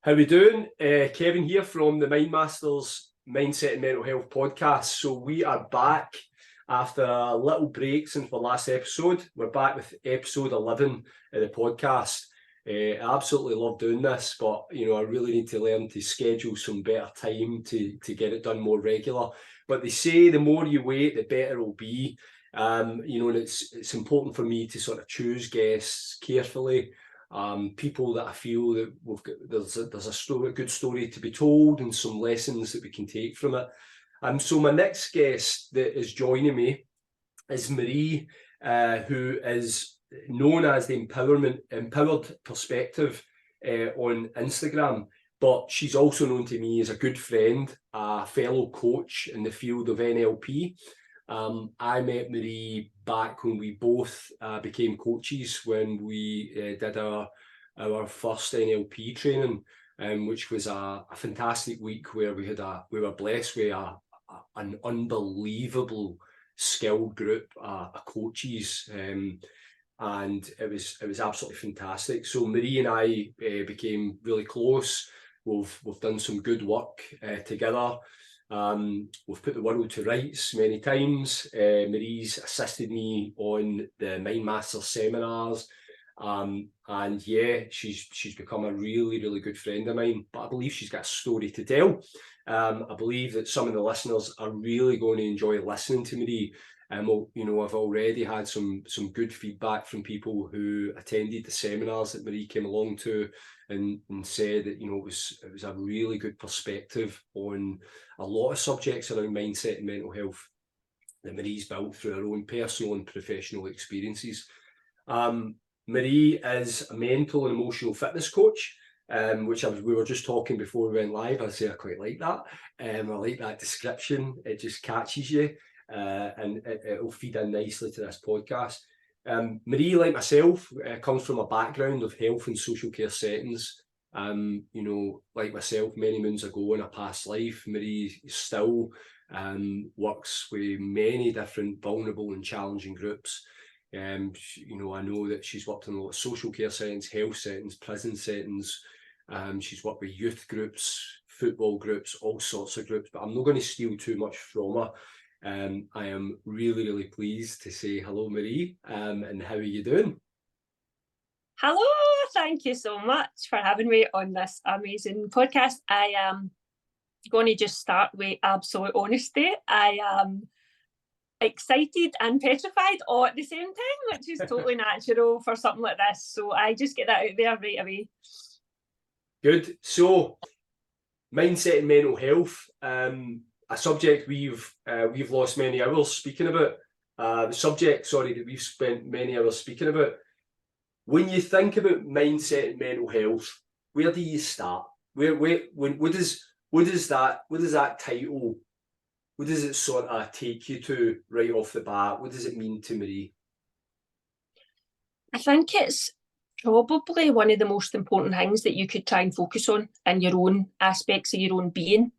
How we doing? Kevin here from the Mindmasters Mindset and Mental Health podcast. So we are back after a little break since the last episode. We're back with episode 11 of the podcast. I absolutely love doing this, but I really need to learn to schedule some better time to get it done more regular. But they say the more you wait, the better it'll be. And it's important for me to sort of choose guests carefully. People that I feel that there's a good story to be told and some lessons that we can take from it. So my next guest that is joining me is Marie, who is known as the Empowered Perspective on Instagram, but she's also known to me as a good friend, a fellow coach in the field of NLP. I met Marie back when we both became coaches when we did our first NLP training, which was a fantastic week where we were blessed with an unbelievable skilled group of coaches, and it was absolutely fantastic. So Marie and I became really close. We've done some good work together. We've put the world to rights many times. Marie's assisted me on the Mindmaster seminars, and yeah, she's become a really, really good friend of mine. But I believe she's got a story to tell. I believe that some of the listeners are really going to enjoy listening to Marie. I've already had some good feedback from people who attended the seminars that Marie came along to, and said that it was a really good perspective on a lot of subjects around mindset and mental health that Marie's built through her own personal and professional experiences. Marie is a mental and emotional fitness coach, which we were just talking before we went live. I say I quite like that. I like that description. It just catches you, and it'll feed in nicely to this podcast. Marie, like myself, comes from a background of health and social care settings. Like myself, many moons ago in a past life, Marie still works with many different vulnerable and challenging groups. I know that she's worked in a lot of social care settings, health settings, prison settings. She's worked with youth groups, football groups, all sorts of groups, but I'm not going to steal too much from her. I am really, really pleased to say hello, Marie, and how are you doing? Hello, thank you so much for having me on this amazing podcast. I am going to just start with absolute honesty. I am excited and petrified all at the same time, which is totally natural for something like this. So I just get that out there right away. Good. So, mindset and mental health, a subject we've lost many hours speaking about. That we've spent many hours speaking about. When you think about mindset and mental health, where do you start? What does that title? What does it sort of take you to right off the bat? What does it mean to Marie? I think it's probably one of the most important things that you could try and focus on in your own aspects of your own being.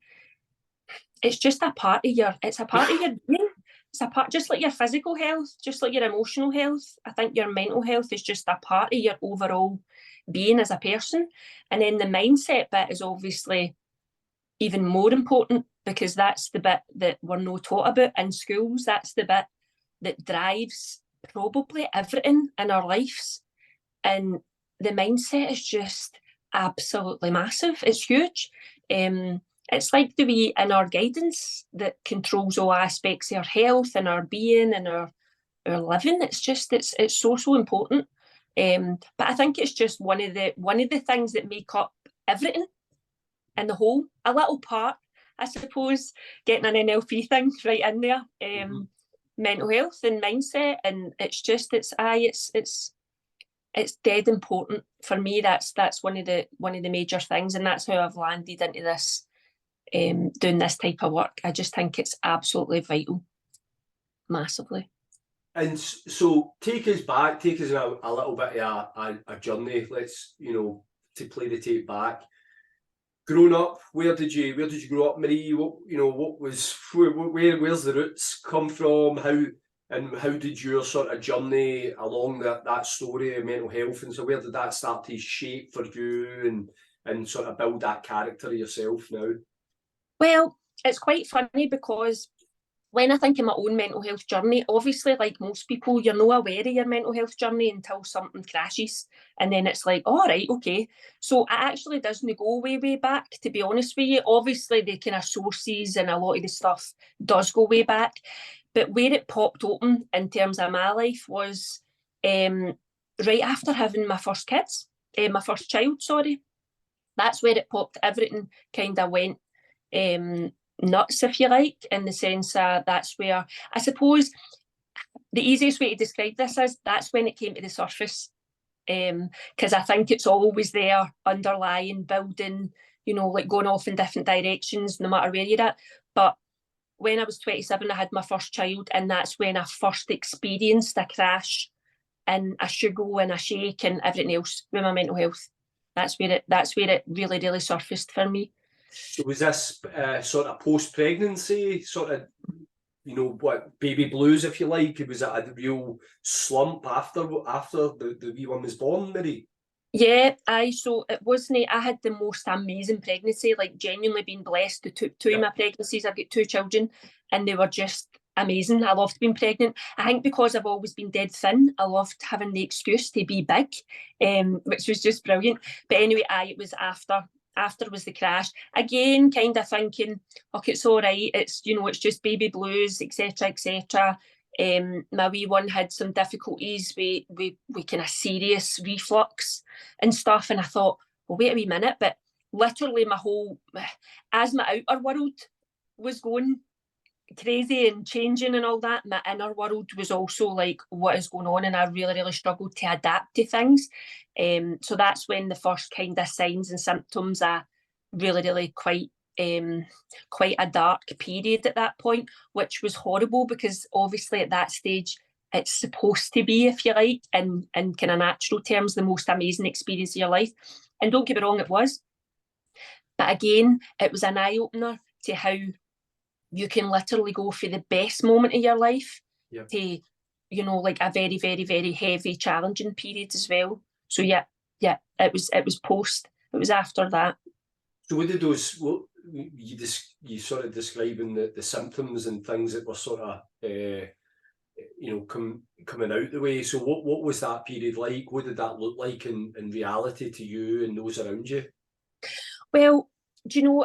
It's just a part of your being. It's a part, just like your physical health, just like your emotional health. I think your mental health is just a part of your overall being as a person. And then the mindset bit is obviously even more important, because that's the bit that we're not taught about in schools. That's the bit that drives probably everything in our lives. And the mindset is just absolutely massive. It's huge. It's like the wee inner guidance that controls all aspects of our health and our being and our living. It's so important. But I think it's just one of the things that make up everything in the whole. A little part, I suppose, getting an NLP thing right in there. Mental health and mindset, and it's dead important for me. That's one of the major things, and that's how I've landed into this, doing this type of work. I just think it's absolutely vital, massively. And so take us on a little bit of a journey. Let's, to play the tape back. Growing up, where did you grow up, Marie? Where's the roots come from? How And how did your sort of journey along that story of mental health, and so where did that start to shape for you and sort of build that character of yourself now? Well, it's quite funny because when I think of my own mental health journey, obviously, like most people, you're not aware of your mental health journey until something crashes. And then it's like, all right, okay. So it actually doesn't go way, way back, to be honest with you. Obviously, the kind of sources and a lot of the stuff does go way back. But where it popped open in terms of my life was right after having my first kids, my first child, sorry. That's where it popped. Everything kind of went nuts, if you like, in the sense that that's where, I suppose, the easiest way to describe this is that's when it came to the surface. Because I think it's always there, underlying, building, like going off in different directions, no matter where you're at. But when I was 27, I had my first child, and that's when I first experienced a crash and a struggle and a shake and everything else with my mental health. That's where it really, really surfaced for me. So was this sort of post-pregnancy, sort of, what, baby blues, if you like? Was it a real slump after the wee one was born, Mary? Yeah, so it wasn't, I had the most amazing pregnancy, like genuinely being blessed. Two of my pregnancies, I've got 2 children, and they were just amazing. I loved being pregnant. I think because I've always been dead thin, I loved having the excuse to be big, which was just brilliant. But anyway, it was after was the crash. Again, kind of thinking, okay, it's all right. It's, it's just baby blues, etc., etc. My wee one had some difficulties with kind of serious reflux and stuff, and I thought, well, wait a wee minute. But literally my whole, as my outer world was going crazy and changing and all that, my inner world was also like, what is going on? And I really, really struggled to adapt to things. So that's when the first kind of signs and symptoms are really, really quite a dark period at that point, which was horrible because obviously at that stage it's supposed to be, if you like, in kind of natural terms, the most amazing experience of your life. And don't get me wrong, it was. But again, it was an eye-opener to how you can literally go for the best moment of your life to, like a very, very, very heavy, challenging period as well. So yeah, it was after that. So what did those, you sort of describing the symptoms and things that were sort of, coming out the way. So what was that period like? What did that look like in reality to you and those around you? Well,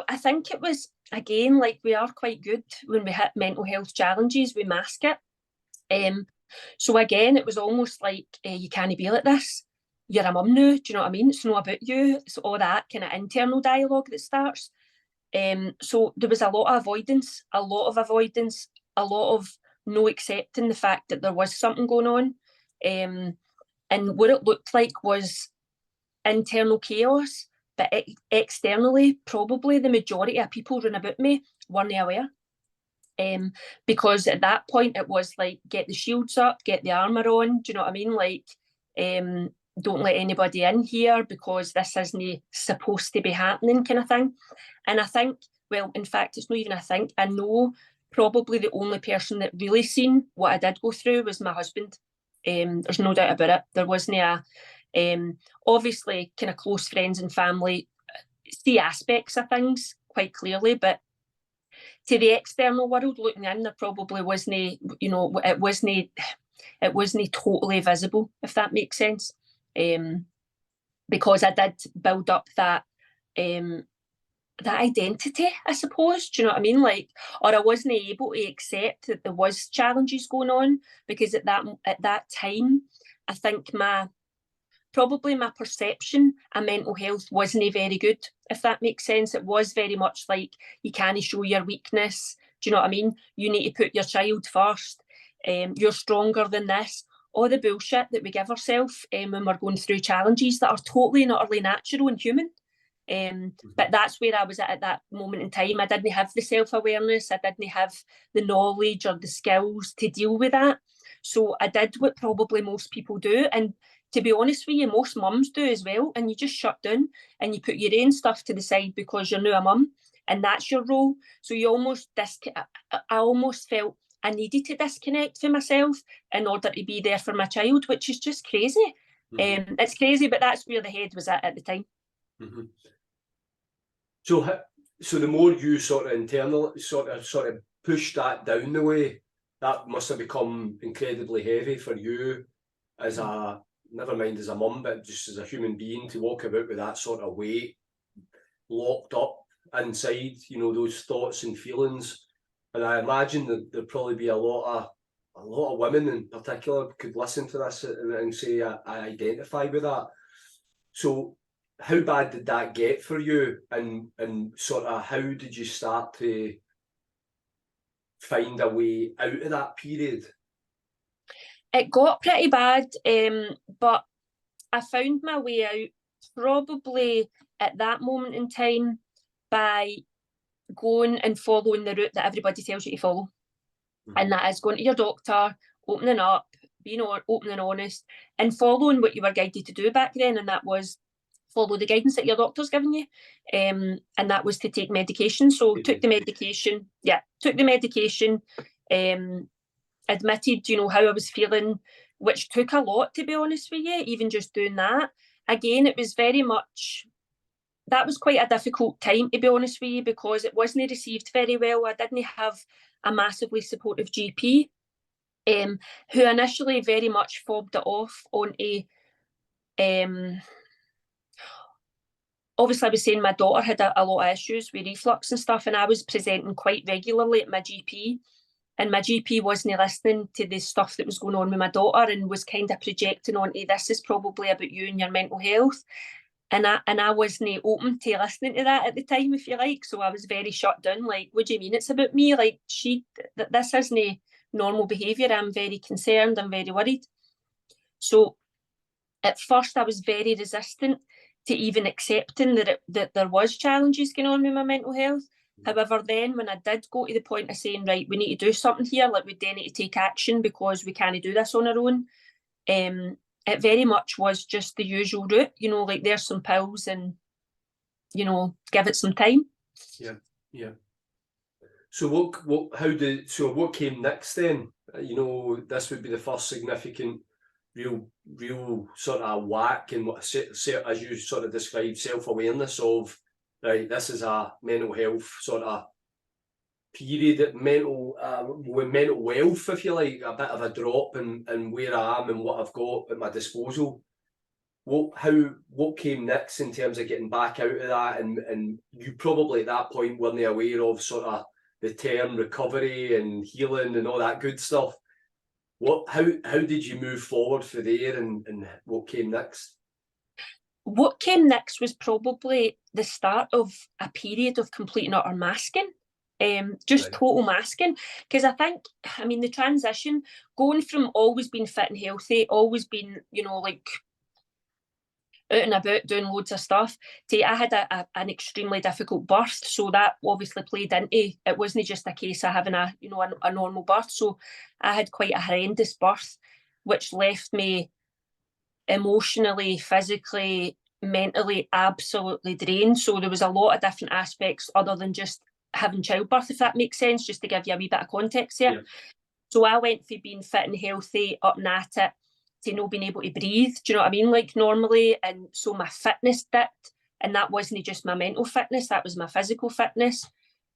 I think it was, again, like we are quite good when we hit mental health challenges, we mask it. So again, it was almost like you can't be like this. You're a mum now, do you know what I mean? It's not about you. It's all that kind of internal dialogue that starts. So there was a lot of avoidance, a lot of no accepting the fact that there was something going on. And what it looked like was internal chaos, but externally, probably the majority of people around about me weren't aware. Because at that point it was like, get the shields up, get the armour on, do you know what I mean? Like, don't let anybody in here because this isn't supposed to be happening, kind of thing. And I think, well, in fact, it's not even I think, I know probably the only person that really seen what I did go through was my husband. There's no doubt about it. There wasn't obviously kind of close friends and family see aspects of things quite clearly, but to the external world looking in, there probably wasn't, it wasn't totally visible, if that makes sense. Because I did build up that identity, I suppose. Do you know what I mean? Like, or I wasn't able to accept that there was challenges going on because at that time, I think probably my perception of mental health wasn't very good, if that makes sense. It was very much like, you can't show your weakness. Do you know what I mean? You need to put your child first. You're stronger than this. All the bullshit that we give ourselves when we're going through challenges that are totally and utterly natural and human. But that's where I was at that moment in time. I didn't have the self-awareness. I didn't have the knowledge or the skills to deal with that. So I did what probably most people do. And to be honest with you, most mums do as well. And you just shut down and you put your own stuff to the side because you're now a mum and that's your role. So you almost, I almost felt I needed to disconnect from myself in order to be there for my child, which is just crazy. It's crazy, but that's where the head was at the time. So the more you sort of internal sort of push that down the way, that must have become incredibly heavy for you as a, never mind as a mum, but just as a human being, to walk about with that sort of weight locked up inside, you know, those thoughts and feelings. And I imagine that there'd probably be a lot of women in particular could listen to this and say, I identify with that. So how bad did that get for you, and sort of how did you start to find a way out of that period? It got pretty bad, but I found my way out probably at that moment in time by going and following the route that everybody tells you to follow. And that is going to your doctor, opening up, being open and honest, and following what you were guided to do back then, and that was follow the guidance that your doctor's given you, and that was to take medication. So took the medication, admitted, you know, how I was feeling, which took a lot, to be honest with you, even just doing that. Again, it was very much, that was quite a difficult time, to be honest with you, because it wasn't received very well. I didn't have a massively supportive GP, who initially very much fobbed it off onto, obviously I was saying my daughter had a lot of issues with reflux and stuff, and I was presenting quite regularly at my GP, and my GP wasn't listening to the stuff that was going on with my daughter and was kind of projecting onto, this is probably about you and your mental health. And I wasn't open to listening to that at the time, if you like. So I was very shut down. Like, what do you mean it's about me? Like, this isn't normal behaviour. I'm very concerned. I'm very worried. So at first I was very resistant to even accepting that there was challenges going on with my mental health. However, then when I did go to the point of saying, right, we need to do something here, like we do need to take action because we can't do this on our own, it very much was just the usual route, you know, like there's some pills and, you know, give it some time. Yeah. So what came next then? You know, this would be the first significant real sort of whack in what, as you sort of described, self-awareness of, right, this is a mental health sort of period, mental wealth, if you like, a bit of a drop in where I am and what I've got at my disposal. What came next in terms of getting back out of that? And you probably at that point weren't aware of sort of the term recovery and healing and all that good stuff. How did you move forward for there, and what came next? What came next was probably the start of a period of complete and utter masking. Just total masking, because I think, I mean, the transition, going from always being fit and healthy, always being, you know, like out and about doing loads of stuff, to I had an extremely difficult birth, so that obviously played into, it wasn't just a case of having a normal birth. So I had quite a horrendous birth, which left me emotionally, physically, mentally absolutely drained. So there was a lot of different aspects other than just having childbirth, if that makes sense, just to give you a wee bit of context here. Yeah. So I went from being fit and healthy, up and at it, to not being able to breathe, do you know what I mean, like normally. And so my fitness dipped, and that wasn't just my mental fitness, that was my physical fitness.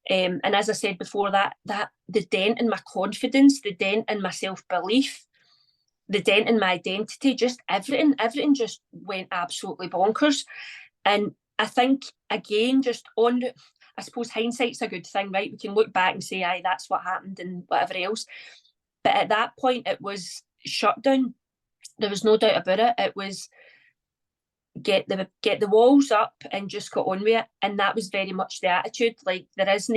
And as I said before, that the dent in my confidence, the dent in my self-belief, the dent in my identity, just everything just went absolutely bonkers. And I think, again, just on, I suppose hindsight's a good thing, right? We can look back and say, aye, that's what happened and whatever else. But at that point, it was shut down. There was no doubt about it. It was get the walls up and just get on with it. And that was very much the attitude. Like, there isn't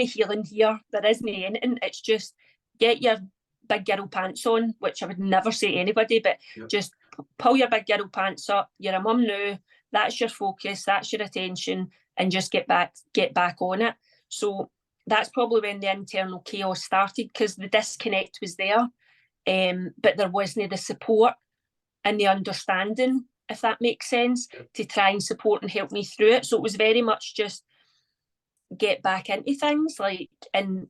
healing here. There isn't anything. It's just get your big girl pants on, which I would never say to anybody, but just pull your big girl pants up. You're a mum now. That's your focus. That's your attention. And just get back on it. So that's probably when the internal chaos started, because the disconnect was there, but there wasn't the support and the understanding, if that makes sense, to try and support and help me through it. So it was very much just get back into things, like, and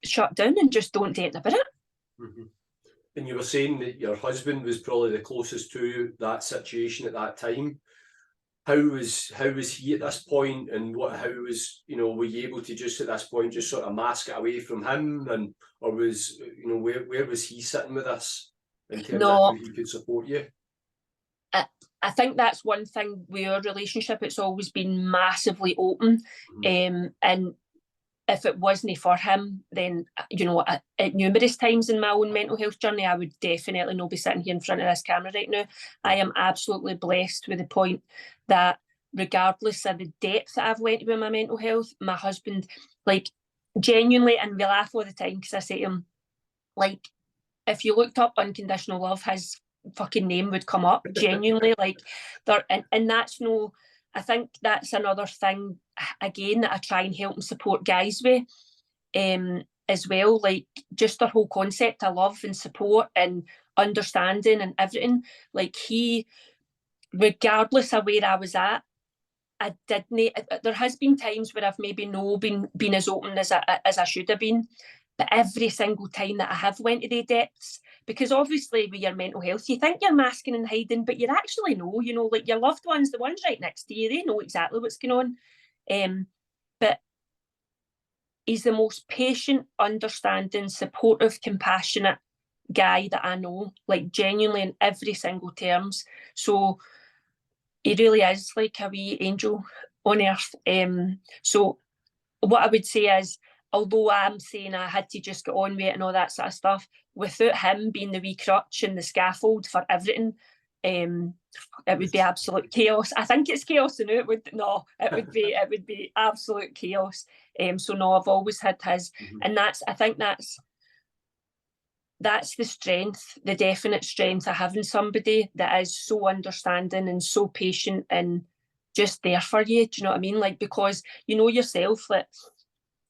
shut down and just don't do anything about it. Mm-hmm. And you were saying that your husband was probably the closest to that situation at that time. How was he at this point, and how was, were you able to just at this point just sort of mask it away from him, and or was, where was he sitting with us in terms of how he could support you? I think that's one thing with our relationship. It's always been massively open, and if it wasn't for him, then at numerous times in my own mental health journey, I would definitely not be sitting here in front of this camera right now. I am absolutely blessed with the point that regardless of the depth that I've went with my mental health, my husband, like, genuinely, and we laugh all the time because I say to him, like, if you looked up unconditional love, his fucking name would come up. Genuinely, like, there, and that's no. I think that's another thing, again, that I try and help and support guys with, as well. Like, just their whole concept of love and support and understanding and everything. Like, he, regardless of where I was at, I didn't. There has been times where I've maybe no been as open as I should have been, but every single time that I have went to the depths, because obviously with your mental health, you think you're masking and hiding, but you actually know, like your loved ones, the ones right next to you, they know exactly what's going on. But he's the most patient, understanding, supportive, compassionate guy that I know, like, genuinely in every single terms. So he really is like a wee angel on earth. So what I would say is, although I'm saying I had to just get on with it and all that sort of stuff, without him being the wee crutch and the scaffold for everything, it would be absolute chaos. I think it's chaos now. It would be absolute chaos. So no, I've always had his, and I think that's the strength, the definite strength of having somebody that is so understanding and so patient and just there for you. Do you know what I mean? Like, because you know yourself that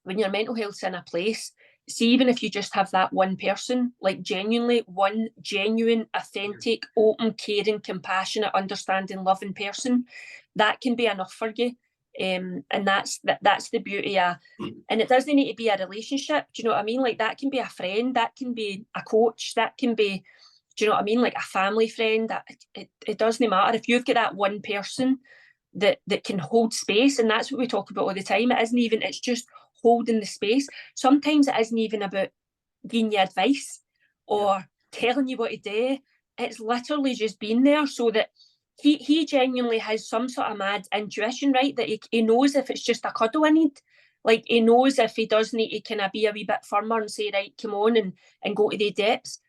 when your mental health's in a place, see, even if you just have that one person, like genuinely one genuine, authentic, open, caring, compassionate, understanding, loving person, that can be enough for you. And that's the beauty of, and it doesn't need to be a relationship. Do you know what I mean? Like, that can be a friend, that can be a coach, that can be, do you know what I mean? Like a family friend. That it doesn't matter if you've got that one person that can hold space, and that's what we talk about all the time. It's just holding the space. Sometimes it isn't even about giving you advice or telling you what to do. It's literally just being there, so that he genuinely has some sort of mad intuition, right? That he knows if it's just a cuddle I need. Like, he knows if he does need to kind of be a wee bit firmer and say, right, come on, and go to the depths.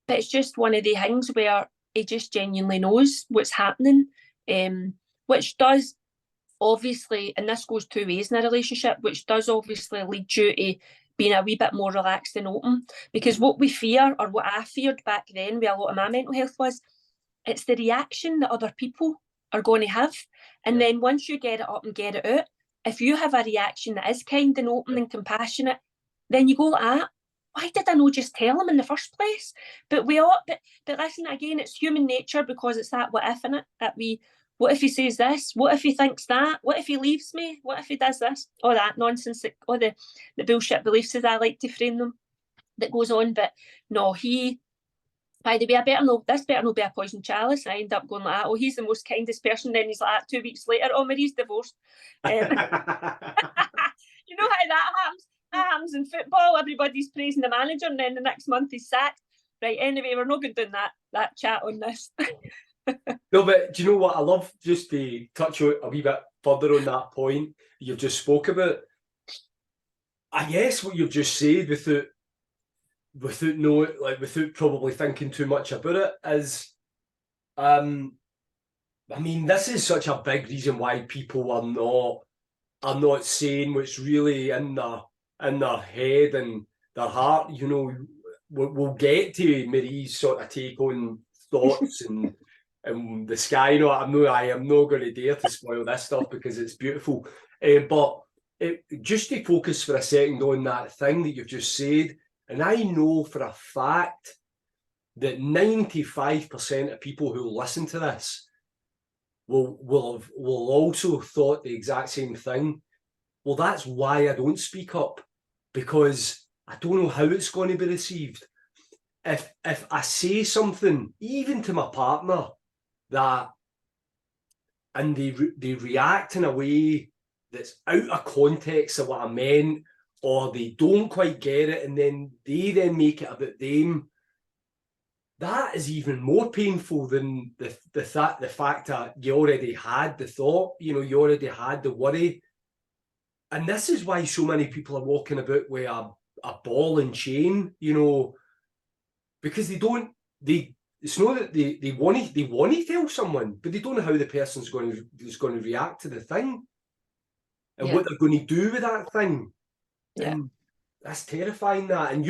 But it's just one of the things where he just genuinely knows what's happening, which does obviously, and this goes two ways in a relationship, which does obviously lead you to being a wee bit more relaxed and open. Because what we fear, or what I feared back then with a lot of my mental health, was it's the reaction that other people are going to have. And then once you get it up and get it out, if you have a reaction that is kind and open and compassionate, then you go like that. Why did I not just tell him in the first place? But listen, again, it's human nature, because it's that what if, in it, that what if he says this? What if he thinks that? What if he leaves me? What if he does this? All that nonsense, all the bullshit beliefs, as I like to frame them, that goes on. But no, by the way, this better not be a poison chalice. I end up going like that. Oh, he's the most kindest person. Then he's like that 2 weeks later. Oh, Marie's divorced. You know how that happens? That happens in football. Everybody's praising the manager, and then the next month he's sacked. Right, anyway, we're not going to do that chat on this. No, but do you know what I love? Just to touch a wee bit further on that point you've just spoke about. I guess what you've just said, without probably thinking too much about it, is, I mean, this is such a big reason why people are not saying what's really in their head and their heart. You know, we'll get to Marie's sort of take on thoughts and the sky. You know, I am not going to dare to spoil this stuff because it's beautiful. But just to focus for a second on that thing that you've just said, and I know for a fact that 95% of people who listen to this will also thought the exact same thing. Well, that's why I don't speak up, because I don't know how it's going to be received. If I say something, even to my partner, that, and they react in a way that's out of context of what I meant, or they don't quite get it, and then they then make it about them, that is even more painful than the fact that you already had the thought, you already had the worry. And this is why so many people are walking about with a ball and chain, because it's not that they want to tell someone, but they don't know how the person's going to react to the thing, and what they're going to do with that thing. Yeah. And that's terrifying. That, and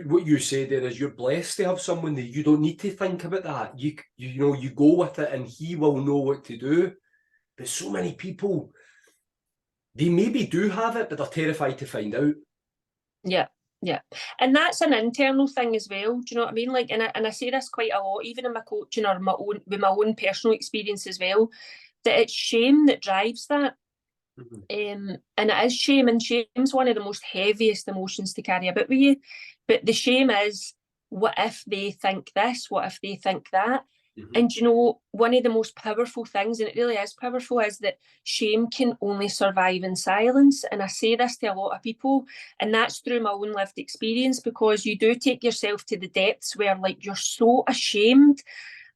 what you say there is, you're blessed to have someone that you don't need to think about that. You go with it, and he will know what to do. But so many people, they maybe do have it, but they're terrified to find out. Yeah. And that's an internal thing as well. Do you know what I mean? Like, and I say this quite a lot, even in my coaching or with my own personal experience as well, that it's shame that drives that. And it is shame, and shame's one of the most heaviest emotions to carry about with you. But the shame is, what if they think this? What if they think that? And one of the most powerful things, and it really is powerful, is that shame can only survive in silence. And I say this to a lot of people, and that's through my own lived experience, because you do take yourself to the depths where, like, you're so ashamed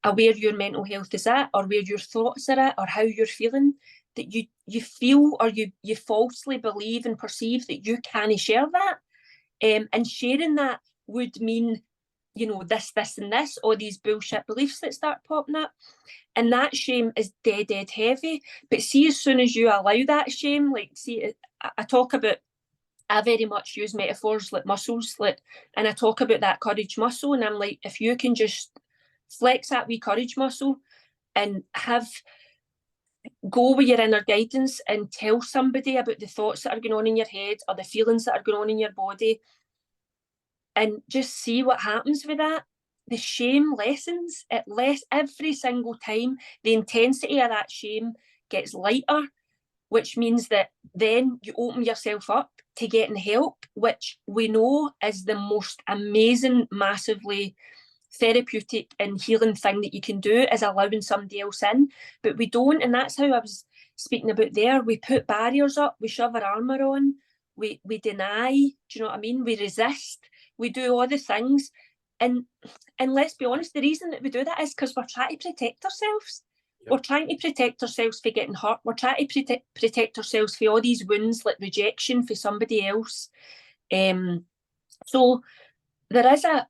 of where your mental health is at, or where your thoughts are at, or how you're feeling, that you feel, or you falsely believe and perceive that you can't share that. And sharing that would mean, this, and this, all these bullshit beliefs that start popping up. And that shame is dead heavy. But see, as soon as you allow that shame, like, see, I talk about, I very much use metaphors like muscles, and I talk about that courage muscle, and I'm like, if you can just flex that wee courage muscle and go with your inner guidance and tell somebody about the thoughts that are going on in your head, or the feelings that are going on in your body, and just see what happens with that. The shame lessens. It every single time. The intensity of that shame gets lighter, which means that then you open yourself up to getting help, which we know is the most amazing, massively therapeutic and healing thing that you can do, is allowing somebody else in. But we don't, and that's how I was speaking about there. We put barriers up, we shove our armour on, we deny, do you know what I mean? We resist, we do all the things. And let's be honest, the reason that we do that is because we're trying to protect ourselves. Yep. We're trying to protect ourselves for getting hurt. We're trying to protect ourselves for all these wounds, like rejection for somebody else. So there's a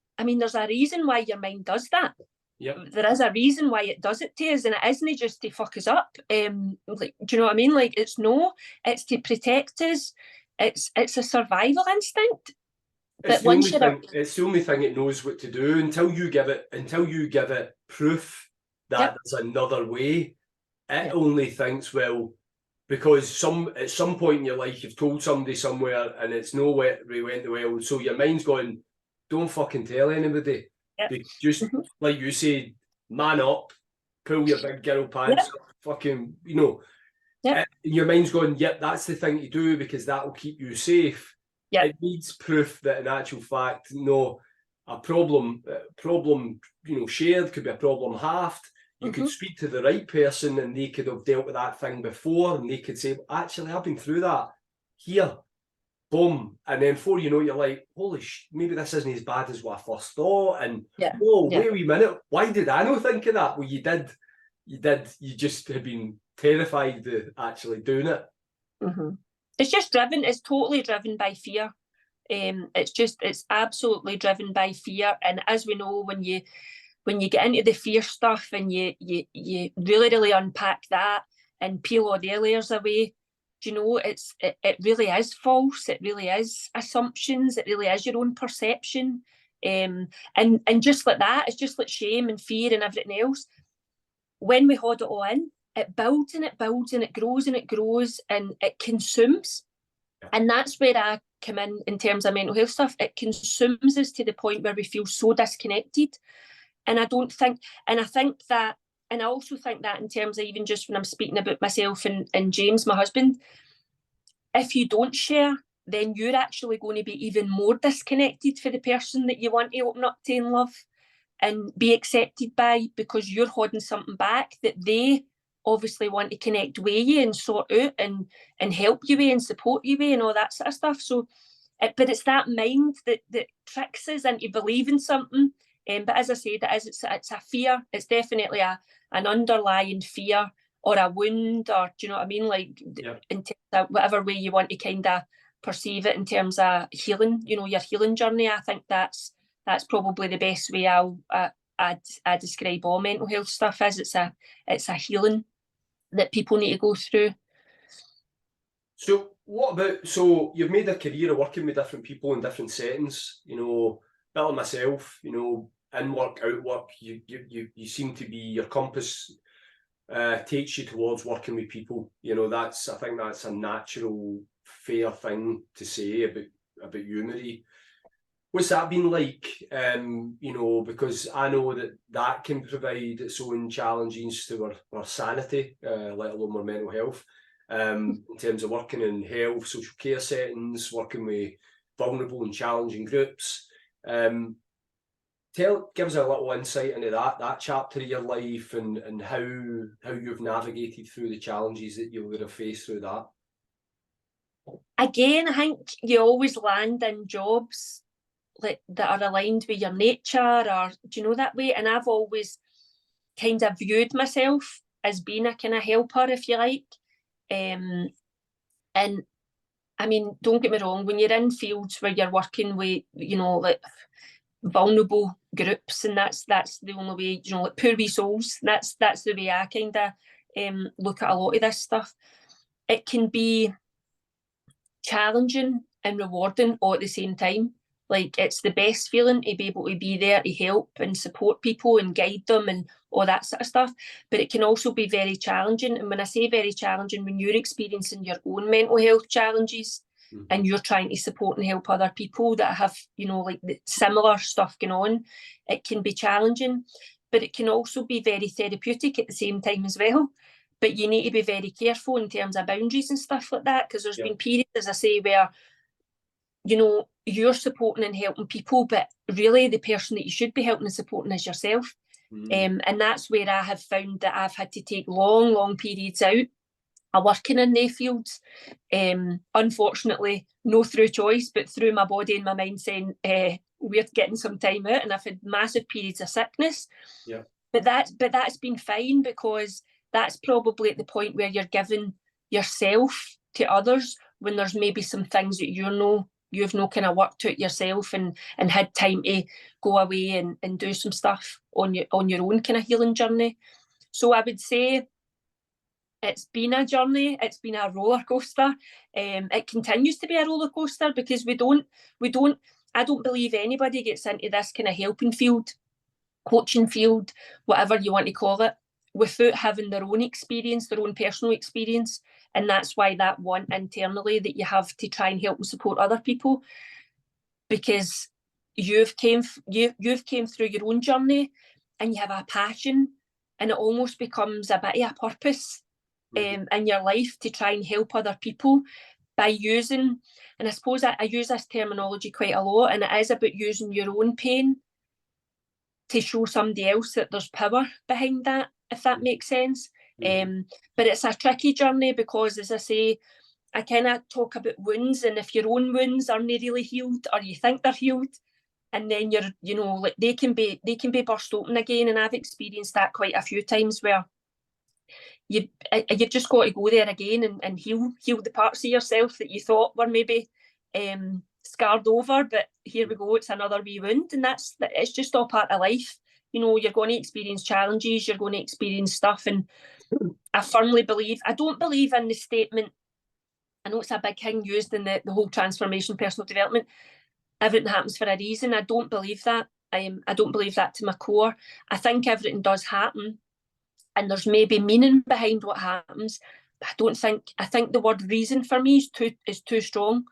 reason why your mind does that. Yep. There is a reason why it does it to us, and it isn't just to fuck us up. Like, do you know what I mean? Like, it's to protect us. It's a survival instinct. It's the only thing it knows what to do until you give it proof that there's another way. It only thinks, well, because at some point in your life you've told somebody somewhere and it's no way it went well, so your mind's going, don't fucking tell anybody. Just like you say, man up, pull your big girl pants up, fucking, your mind's going, that's the thing to do because that will keep you safe. It needs proof that in actual fact, no, a problem, shared could be a problem halved. You could speak to the right person and they could have dealt with that thing before, and they could say, actually, I've been through that. Here, boom. And then before you know, you're like, holy maybe this isn't as bad as what I first thought. And wait a wee minute, why did I not think of that? Well, you did. You just had been terrified of actually doing it. It's just it's totally driven by fear. It's absolutely driven by fear. And as we know, when you get into the fear stuff and you really, really unpack that and peel all the layers away, it really is false. It really is assumptions. It really is your own perception. And just like that, it's just like shame and fear and everything else. When we hold it all in, it builds and it builds and it grows and it grows and it consumes. And that's where I come in terms of mental health stuff. It consumes us to the point where we feel so disconnected. And I think that, and I also think that in terms of even just when I'm speaking about myself and James, my husband, if you don't share then you're actually going to be even more disconnected for the person that you want to open up to and love and be accepted by, because you're holding something back that they obviously want to connect with you and sort out and help you with and support you with and all that sort of stuff. So, but it's that mind that tricks us into believing something. But as I said, it's a fear. It's definitely an underlying fear or a wound, or do you know what I mean? Like, in terms of whatever way you want to kind of perceive it in terms of healing, you know, your healing journey. I think that's probably the best way I describe all mental health stuff is it's a healing that people need to go through. So what about, so you've made a career of working with different people in different settings, you know, Bill and myself, you know, in work, out work, you seem to be, your compass takes you towards working with people, you know. I think that's a natural, fair thing to say about you, Marie. What's that been like? You know, because I know that can provide its own challenges to our sanity, let alone our mental health. In terms of working in health, social care settings, working with vulnerable and challenging groups. Give us a little insight into that chapter of your life and how you've navigated through the challenges that you would have faced through that. Again, I think you always land in jobs like that are aligned with your nature, or do you know, that way. And I've always kind of viewed myself as being a kind of helper, if you like. And I mean, don't get me wrong, when you're in fields where you're working with, you know, like vulnerable groups, and that's the only way, you know, like poor wee souls, that's the way I kind of look at a lot of this stuff. It can be challenging and rewarding all at the same time. Like, it's the best feeling to be able to be there to help and support people and guide them and all that sort of stuff. But it can also be very challenging. And when I say very challenging, when you're experiencing your own mental health challenges and you're trying to support and help other people that have, you know, like similar stuff going on, it can be challenging. But it can also be very therapeutic at the same time as well. But you need to be very careful in terms of boundaries and stuff like that, because there's been periods, as I say, where, you know, you're supporting and helping people, but really the person that you should be helping and supporting is yourself. And that's where I have found that I've had to take long periods out of working in their fields. Unfortunately, no through choice, but through my body and my mind saying, we're getting some time out, and I've had massive periods of sickness. Yeah. But that's been fine, because that's probably at the point where you're giving yourself to others when there's maybe some things that you've no kind of worked out yourself and had time to go away and do some stuff on your own kind of healing journey. So I would say it's been a journey. It's been a roller coaster. It continues to be a roller coaster, because I don't believe anybody gets into this kind of helping field, coaching field, whatever you want to call it, without having their own experience, their own personal experience. And that's why that want internally that you have to try and help and support other people, because you've came through your own journey and you have a passion, and it almost becomes a bit of a purpose in your life to try and help other people by using, and I suppose I use this terminology quite a lot, and it is about using your own pain to show somebody else that there's power behind that, if that makes sense. But it's a tricky journey, because, as I say, I kind of talk about wounds, and if your own wounds aren't really healed, or you think they're healed, and then you're, you know, like they can be burst open again. And I've experienced that quite a few times, where you've just got to go there again and heal the parts of yourself that you thought were maybe scarred over, but here we go, it's another wee wound. And it's just all part of life. You know, you're going to experience challenges, you're going to experience stuff. And I firmly believe, I don't believe in the statement, I know it's a big thing used in the whole transformation, personal development, everything happens for a reason. I don't believe that. I don't believe that to my core. I think everything does happen, and there's maybe meaning behind what happens. But I think the word reason for me is too strong,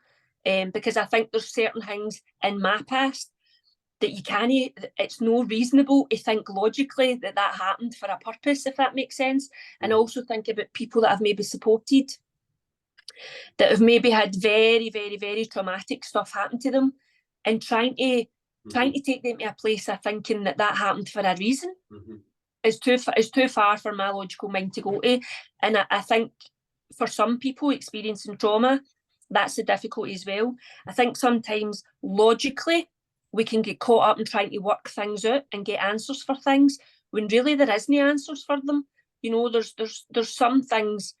because I think there's certain things in my past that it's no reasonable to think logically that happened for a purpose, if that makes sense. And I also think about people that I've maybe supported, that have maybe had very, very, very traumatic stuff happen to them, and trying to take them to a place of thinking that happened for a reason is too far for my logical mind to go to. And I think for some people experiencing trauma, that's the difficulty as well. I think sometimes logically we can get caught up in trying to work things out and get answers for things when really there isn't answers for them. You know, there's some things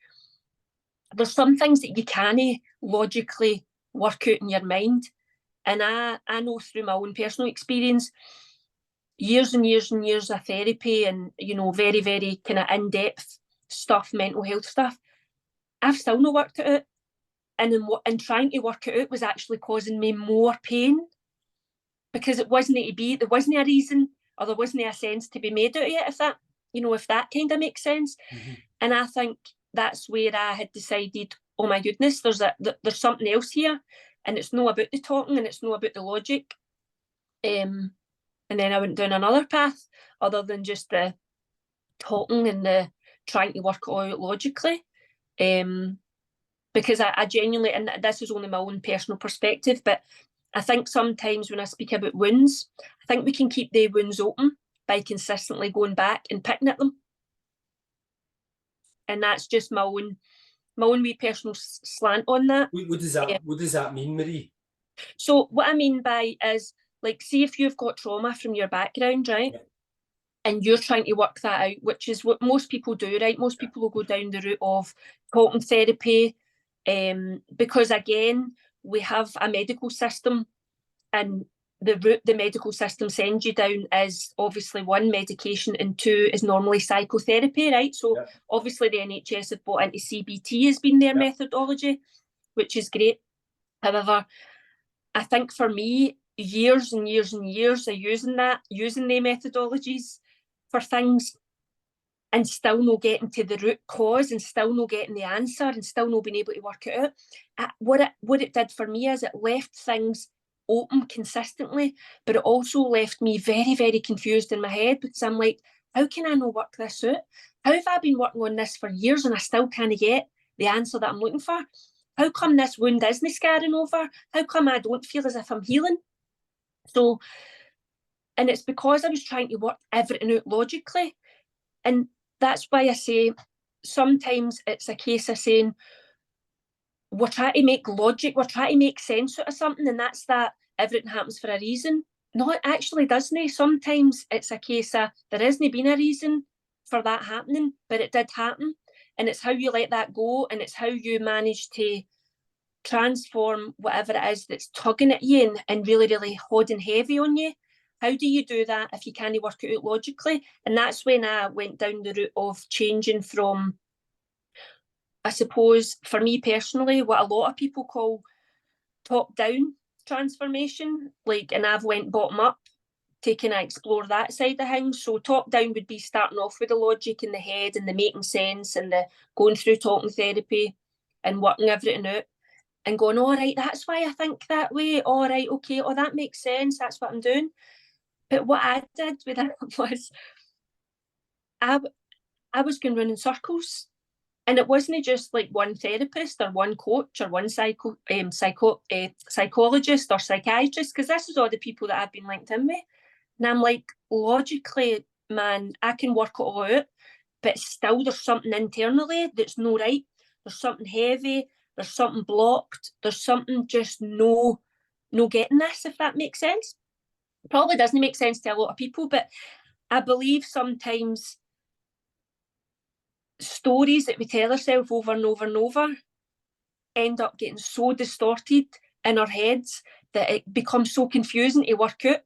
that you can't logically work out in your mind. And I know through my own personal experience, years and years and years of therapy and, you know, very, very kind of in-depth stuff, mental health stuff, I've still not worked it out. And in trying to work it out was actually causing me more pain, because there wasn't a reason, or there wasn't a sense to be made out of it, if that kind of makes sense. And I think that's where I had decided, oh my goodness, there's something else here, and it's not about the talking and it's not about the logic. And then I went down another path other than just the talking and the trying to work it all out logically. Because I genuinely, and this is only my own personal perspective, but I think sometimes when I speak about wounds, I think we can keep the wounds open by consistently going back and picking at them. And that's just my own wee personal slant on that. What does that mean, Marie? So what I mean by is, like, see if you've got trauma from your background, right? Yeah. And you're trying to work that out, which is what most people do, right? Most people will go down the route of talking therapy, because again, we have a medical system, and the route the medical system sends you down is obviously one, medication, and two is normally psychotherapy, right? So obviously the NHS have bought into CBT as being their methodology, which is great. However, I think for me, years and years and years of using the methodologies for things, and still not getting to the root cause, and still not getting the answer, and still not being able to work it out. What it did for me is it left things open consistently, but it also left me very, very confused in my head, because I'm like, how can I not work this out? How have I been working on this for years and I still can't get the answer that I'm looking for? How come this wound isn't scarring over? How come I don't feel as if I'm healing? So, and it's because I was trying to work everything out logically. And that's why I say sometimes it's a case of saying, we're trying to make logic, we're trying to make sense out of something, and that's that everything happens for a reason. No, it actually doesn't. Sometimes it's a case of there hasn't been a reason for that happening, but it did happen. And it's how you let that go, and it's how you manage to transform whatever it is that's tugging at you and really, really holding heavy on you. How do you do that if you can't work it out logically? And that's when I went down the route of changing from, I suppose, for me personally, what a lot of people call top-down transformation, and I've went bottom-up to kind of explore that side of things. So top-down would be starting off with the logic in the head and the making sense and the going through talking therapy and working everything out and going, all right, that's why I think that way. All right, okay, oh, that makes sense. That's what I'm doing. But what I did with that was I was going round in circles. And it wasn't just like one therapist or one coach or one psychologist or psychiatrist, because this is all the people that I've been linked in with. And I'm like, logically, man, I can work it all out, but still there's something internally that's no right. There's something heavy. There's something blocked. There's something just no getting this, if that makes sense. Probably doesn't make sense to a lot of people, but I believe sometimes stories that we tell ourselves over and over and over end up getting so distorted in our heads that it becomes so confusing to work out.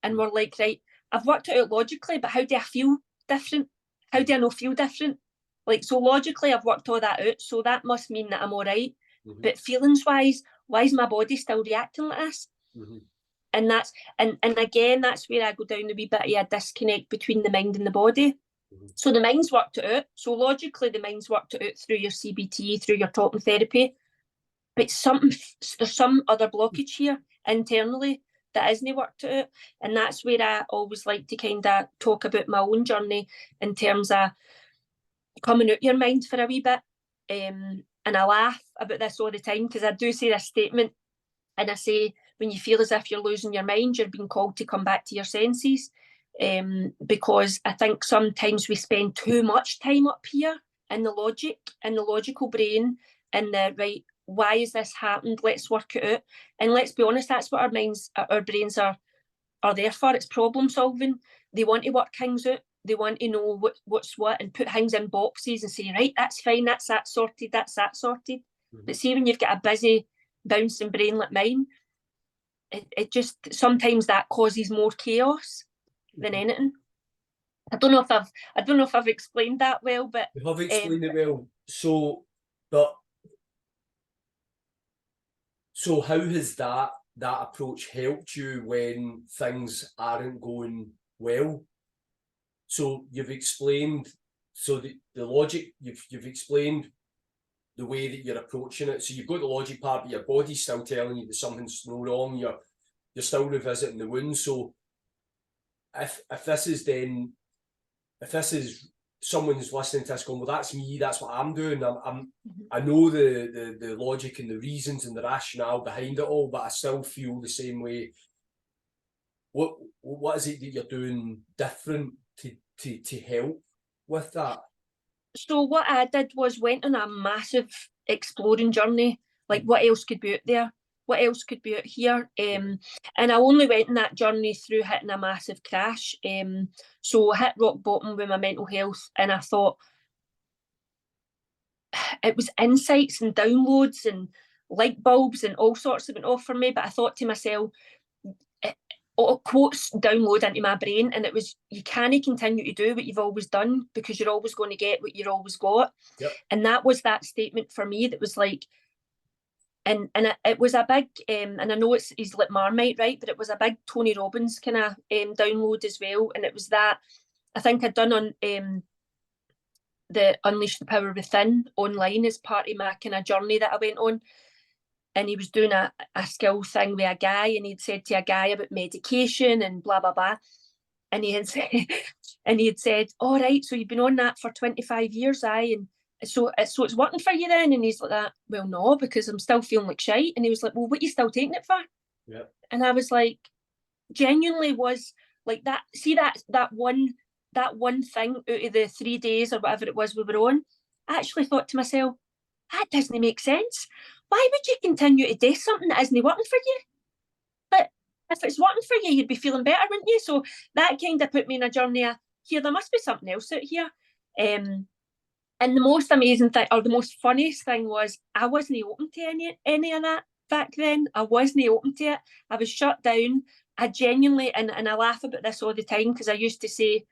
And we're like, right, I've worked it out logically, but how do I feel different? How do I not feel different? Like, so logically I've worked all that out, so that must mean that I'm all right. But feelings wise, why is my body still reacting like this? And that's and again, that's where I go down the wee bit of a disconnect between the mind and the body. So the mind's worked it out. So logically, the mind's worked it out through your CBT, through your talking therapy. But there's some other blockage here internally that isn't worked out. And that's where I always like to kind of talk about my own journey in terms of coming out your mind for a wee bit. and I laugh about this all the time because I do say this statement and I say, when you feel as if you're losing your mind, you're being called to come back to your senses. Because I think sometimes we spend too much time up here in the logic, in the logical brain, in the right, why has this happened? Let's work it out. And let's be honest, that's what our brains are there for. It's problem solving. They want to work things out. They want to know what's what and put things in boxes and say, right, that's fine, that's that sorted, that's that sorted. Mm-hmm. But see, when you've got a busy, bouncing brain like mine, it just sometimes that causes more chaos than anything. I don't know if I've explained that well, but you have explained it well. So how has that approach helped you when things aren't going well? So you've explained, so the logic, you've explained the way that you're approaching it. So you've got the logic part, but your body's still telling you that something's no wrong. You're still revisiting the wound. So if this is someone who's listening to this going, well, that's me, that's what I'm doing. I know the logic and the reasons and the rationale behind it all, but I still feel the same way. What is it that you're doing different to help with that? So what I did was went on a massive exploring journey. Like, what else could be out there? What else could be out here? And I only went on that journey through hitting a massive crash. So I hit rock bottom with my mental health, and I thought it was insights and downloads and light bulbs and all sorts that went off for me. But I thought to myself, quotes download into my brain, and it was, you can't continue to do what you've always done because you're always going to get what you've always got. Yep. And that was that statement for me that was like, and it was a big, and I know he's like Marmite, right? But it was a big Tony Robbins kind of download as well. And it was that, I think I'd done on the Unleash the Power Within online as part of my kind of journey that I went on. And he was doing a skill thing with a guy, and he'd said to a guy about medication and blah, blah, blah. And he had said, all right, so you've been on that for 25 years, aye? And so it's working for you then? And he's like that, well, no, because I'm still feeling like shite. And he was like, well, what are you still taking it for? Yeah. And I was like, genuinely was like that. See that one thing out of the 3 days or whatever it was we were on, I actually thought to myself, that doesn't make sense. Why would you continue to do something that isn't working for you? But if it's working for you, you'd be feeling better, wouldn't you? So that kind of put me in a journey of, here, there must be something else out here. And the most amazing thing, or the most funniest thing, was I wasn't open to any of that back then. I wasn't open to it. I was shut down. I genuinely, and I laugh about this all the time, because I used to say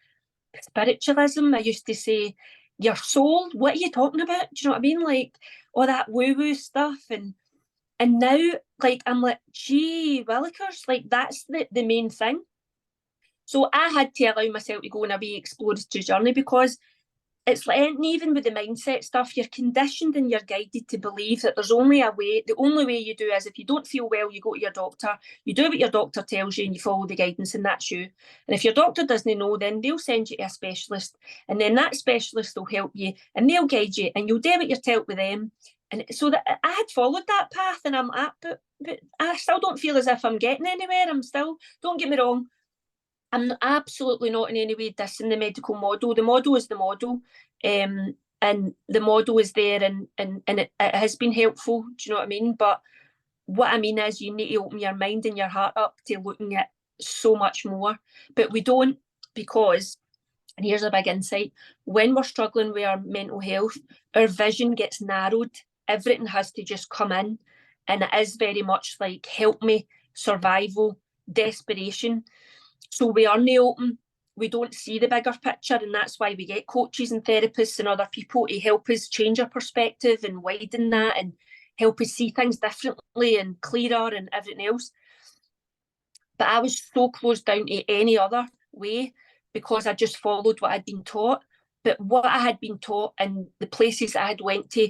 spiritualism. I used to say, your soul, what are you talking about? Do you know what I mean? Like all that woo-woo stuff. And now, like, I'm like, gee willikers, like that's the main thing. So I had to allow myself to go on a wee exploratory journey, because it's like, even with the mindset stuff, you're conditioned and you're guided to believe that there's only a way. The only way you do is, if you don't feel well, you go to your doctor, you do what your doctor tells you, and you follow the guidance, and that's you. And if your doctor doesn't know, then they'll send you to a specialist, and then that specialist will help you, and they'll guide you, and you'll do what you're told with them. And so that I had followed that path, and I'm at, but I still don't feel as if I'm getting anywhere. I'm still, don't get me wrong, I'm absolutely not in any way dissing the medical model. The model is the model, and the model is there, and it has been helpful. Do you know what I mean? But what I mean is, you need to open your mind and your heart up to looking at so much more. But we don't, because, and here's a big insight, when we're struggling with our mental health, our vision gets narrowed. Everything has to just come in, and it is very much like help me, survival, desperation. So we aren't open, we don't see the bigger picture, and that's why we get coaches and therapists and other people to help us change our perspective and widen that and help us see things differently and clearer and everything else. But I was so closed down to any other way, because I just followed what I'd been taught. But what I had been taught and the places I had went to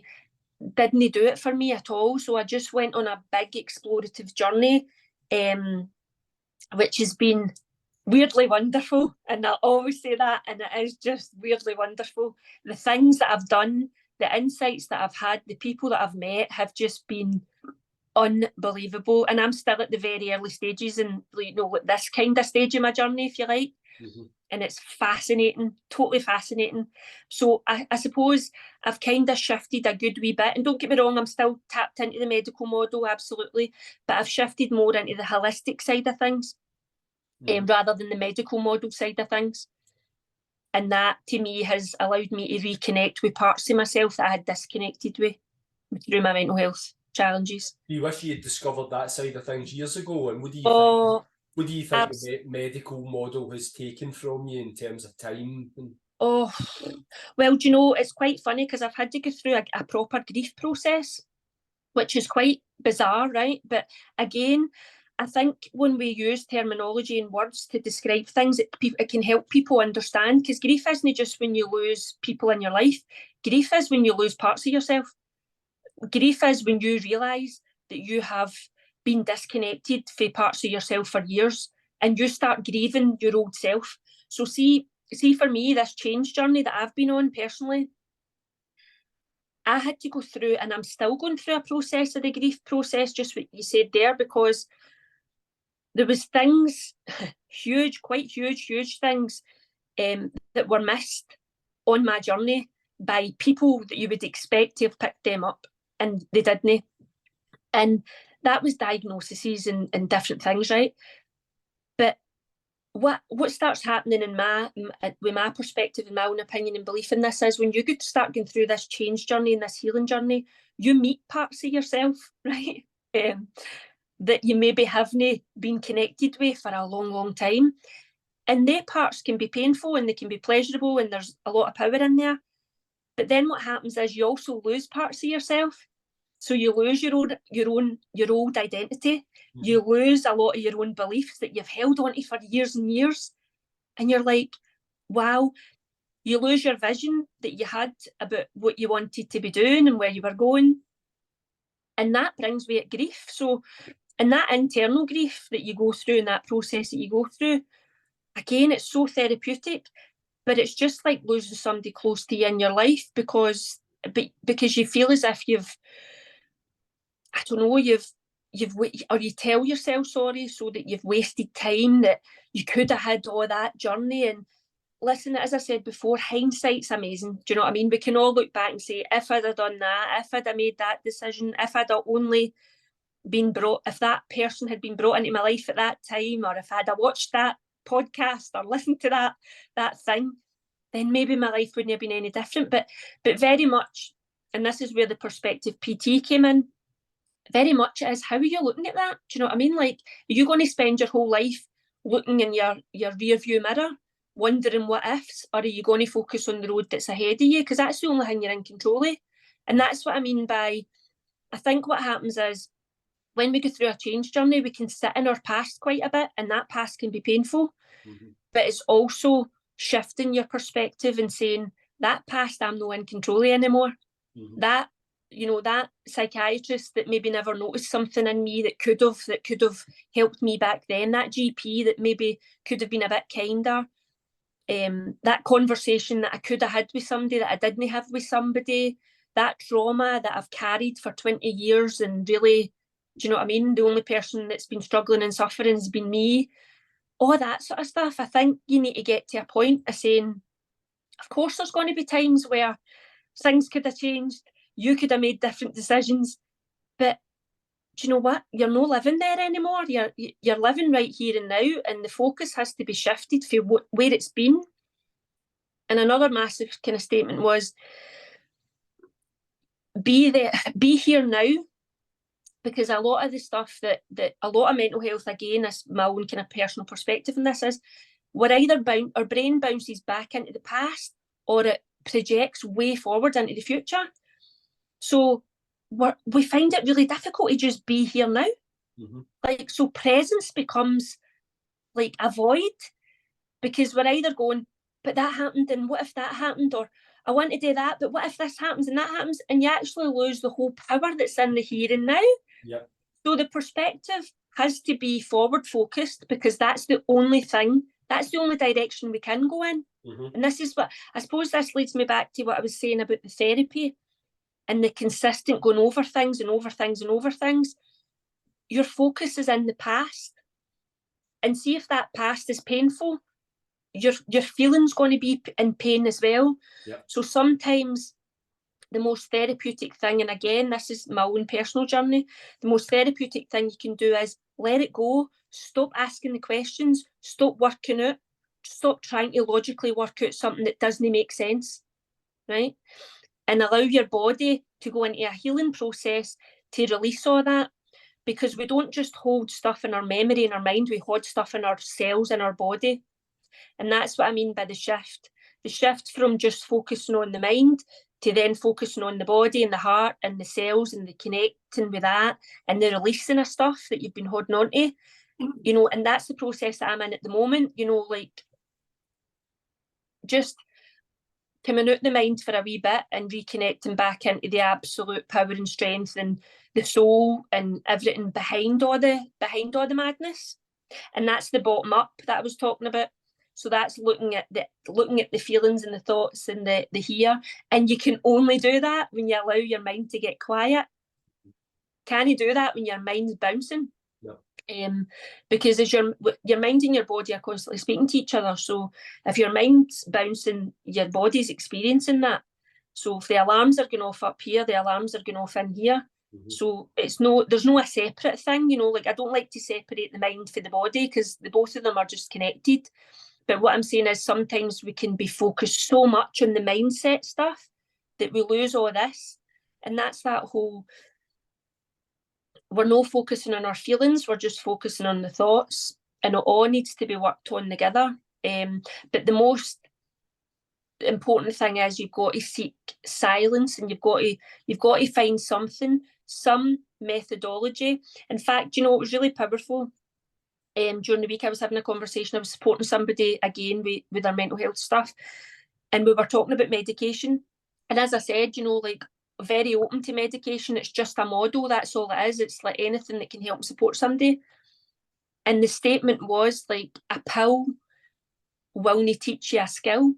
didn't do it for me at all. So I just went on a big explorative journey, which has been weirdly wonderful. And I always say that, and it is just weirdly wonderful. The things that I've done, the insights that I've had, the people that I've met have just been unbelievable. And I'm still at the very early stages and, you know, this kind of stage of my journey, if you like. Mm-hmm. And it's fascinating, totally fascinating. So I suppose I've kind of shifted a good wee bit. And don't get me wrong, I'm still tapped into the medical model, absolutely. But I've shifted more into the holistic side of things, rather than the medical model side of things. And that, to me, has allowed me to reconnect with parts of myself that I had disconnected with through my mental health challenges. Do you wish you had discovered that side of things years ago? And what do you think? What do you think the medical model has taken from you in terms of time? Oh, well, do you know, it's quite funny because I've had to go through a proper grief process, which is quite bizarre, right? But again, I think when we use terminology and words to describe things, it can help people understand, because grief isn't just when you lose people in your life. Grief is when you lose parts of yourself. Grief is when you realise that you have been disconnected from parts of yourself for years and you start grieving your old self. So see for me, this change journey that I've been on personally, I had to go through, and I'm still going through a process of the grief process, just what you said there, because there was things, quite huge things that were missed on my journey by people that you would expect to have picked them up, and they didn't. And that was diagnoses and different things, right? But what starts happening with my perspective and my own opinion and belief in this is when you start going through this change journey and this healing journey, you meet parts of yourself, right? That you maybe haven't been connected with for a long time. And their parts can be painful and they can be pleasurable and there's a lot of power in there. But then what happens is you also lose parts of yourself. So you lose your old identity. Mm-hmm. You lose a lot of your own beliefs that you've held onto for years and years. And you're like, wow, you lose your vision that you had about what you wanted to be doing and where you were going. And that brings with it grief. So, and that internal grief that you go through and that process that you go through, again, it's so therapeutic, but it's just like losing somebody close to you in your life because you feel as if you tell yourself sorry so that you've wasted time, that you could have had all that journey. And listen, as I said before, hindsight's amazing. Do you know what I mean? We can all look back and say, if I'd have done that, if I'd have made that decision, if I'd have only if that person had been brought into my life at that time, or if I'd have watched that podcast or listened to that thing, then maybe my life wouldn't have been any different. But very much, and this is where the perspective PT came in, very much is how are you looking at that? Do you know what I mean? Like, are you going to spend your whole life looking in your rear view mirror, wondering what ifs, or are you going to focus on the road that's ahead of you? Because that's the only thing you're in control of. And that's what I mean by, I think what happens is when we go through a change journey, we can sit in our past quite a bit, and that past can be painful. Mm-hmm. But it's also shifting your perspective and saying, that past I'm not in control of anymore. Mm-hmm. That psychiatrist that maybe never noticed something in me that could have helped me back then, that GP that maybe could have been a bit kinder, that conversation that I could have had with somebody that I didn't have with somebody, that trauma that I've carried for 20 years and really, do you know what I mean? The only person that's been struggling and suffering has been me. All that sort of stuff. I think you need to get to a point of saying, of course there's going to be times where things could have changed, you could have made different decisions, but do you know what? You're not living there anymore. You're living right here and now, and the focus has to be shifted for where it's been. And another massive kind of statement was, be here now. Because a lot of the stuff that a lot of mental health, again, is my own kind of personal perspective in this, is we're either our brain bounces back into the past or it projects way forward into the future. So we find it really difficult to just be here now. Mm-hmm. Like, so presence becomes like a void because we're either going, but that happened and what if that happened, or I want to do that, but what if this happens and that happens, and you actually lose the whole power that's in the here and now. Yep. So the perspective has to be forward focused because that's the only direction we can go in. Mm-hmm. And this is what, I suppose this leads me back to what I was saying about the therapy. and the consistent going over things and over things and over things, your focus is in the past. And see if that past is painful, your feeling's going to be in pain as well. Yep. So sometimes the most therapeutic thing, and again, this is my own personal journey, the most therapeutic thing you can do is let it go, stop asking the questions, stop working out, stop trying to logically work out something that doesn't make sense, right? And allow your body to go into a healing process to release all that. Because we don't just hold stuff in our memory, in our mind, we hold stuff in our cells, in our body. And that's what I mean by the shift. The shift from just focusing on the mind to then focusing on the body and the heart and the cells and the connecting with that and the releasing of stuff that you've been holding on to. You know, and that's the process that I'm in at the moment, you know, like just coming out the mind for a wee bit and reconnecting back into the absolute power and strength and the soul and everything behind all the madness. And that's the bottom up that I was talking about. So that's looking at the feelings and the thoughts and the here. And you can only do that when you allow your mind to get quiet. Can you do that when your mind's bouncing? No. Because as your mind and your body are constantly speaking to each other. So if your mind's bouncing, your body's experiencing that. So if the alarms are going off up here, the alarms are going off in here. Mm-hmm. So there's no a separate thing, you know, like I don't like to separate the mind from the body because the both of them are just connected. But what I'm saying is sometimes we can be focused so much on the mindset stuff that we lose all this. And that's that whole, we're not focusing on our feelings, we're just focusing on the thoughts, and it all needs to be worked on together. But the most important thing is you've got to seek silence, and you've got to find something, some methodology. In fact, you know, it was really powerful. During the week I was having a conversation, I was supporting somebody again with their mental health stuff, and we were talking about medication. And as I said, you know, like very open to medication, it's just a model, that's all it is. It's like anything that can help and support somebody. And the statement was like, a pill will not teach you a skill.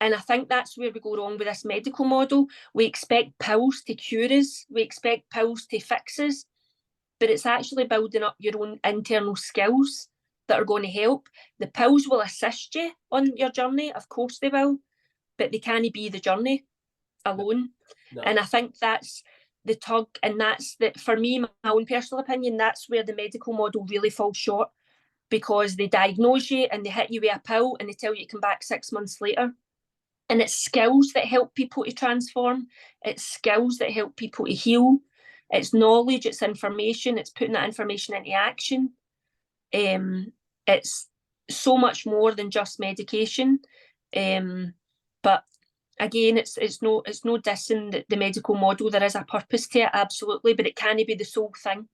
And I think that's where we go wrong with this medical model. We expect pills to cure us, we expect pills to fix us, but it's actually building up your own internal skills that are going to help. The pills will assist you on your journey, of course they will, but they can't be the journey alone. No. And I think that's the tug, and that's that for me, my own personal opinion, that's where the medical model really falls short, because they diagnose you and they hit you with a pill and they tell you to come back 6 months later. And it's skills that help people to transform. It's skills that help people to heal. It's knowledge, it's information, it's putting that information into action. It's so much more than just medication. But again, it's no dissing the medical model. There is a purpose to it, absolutely, but it can't be the sole thing.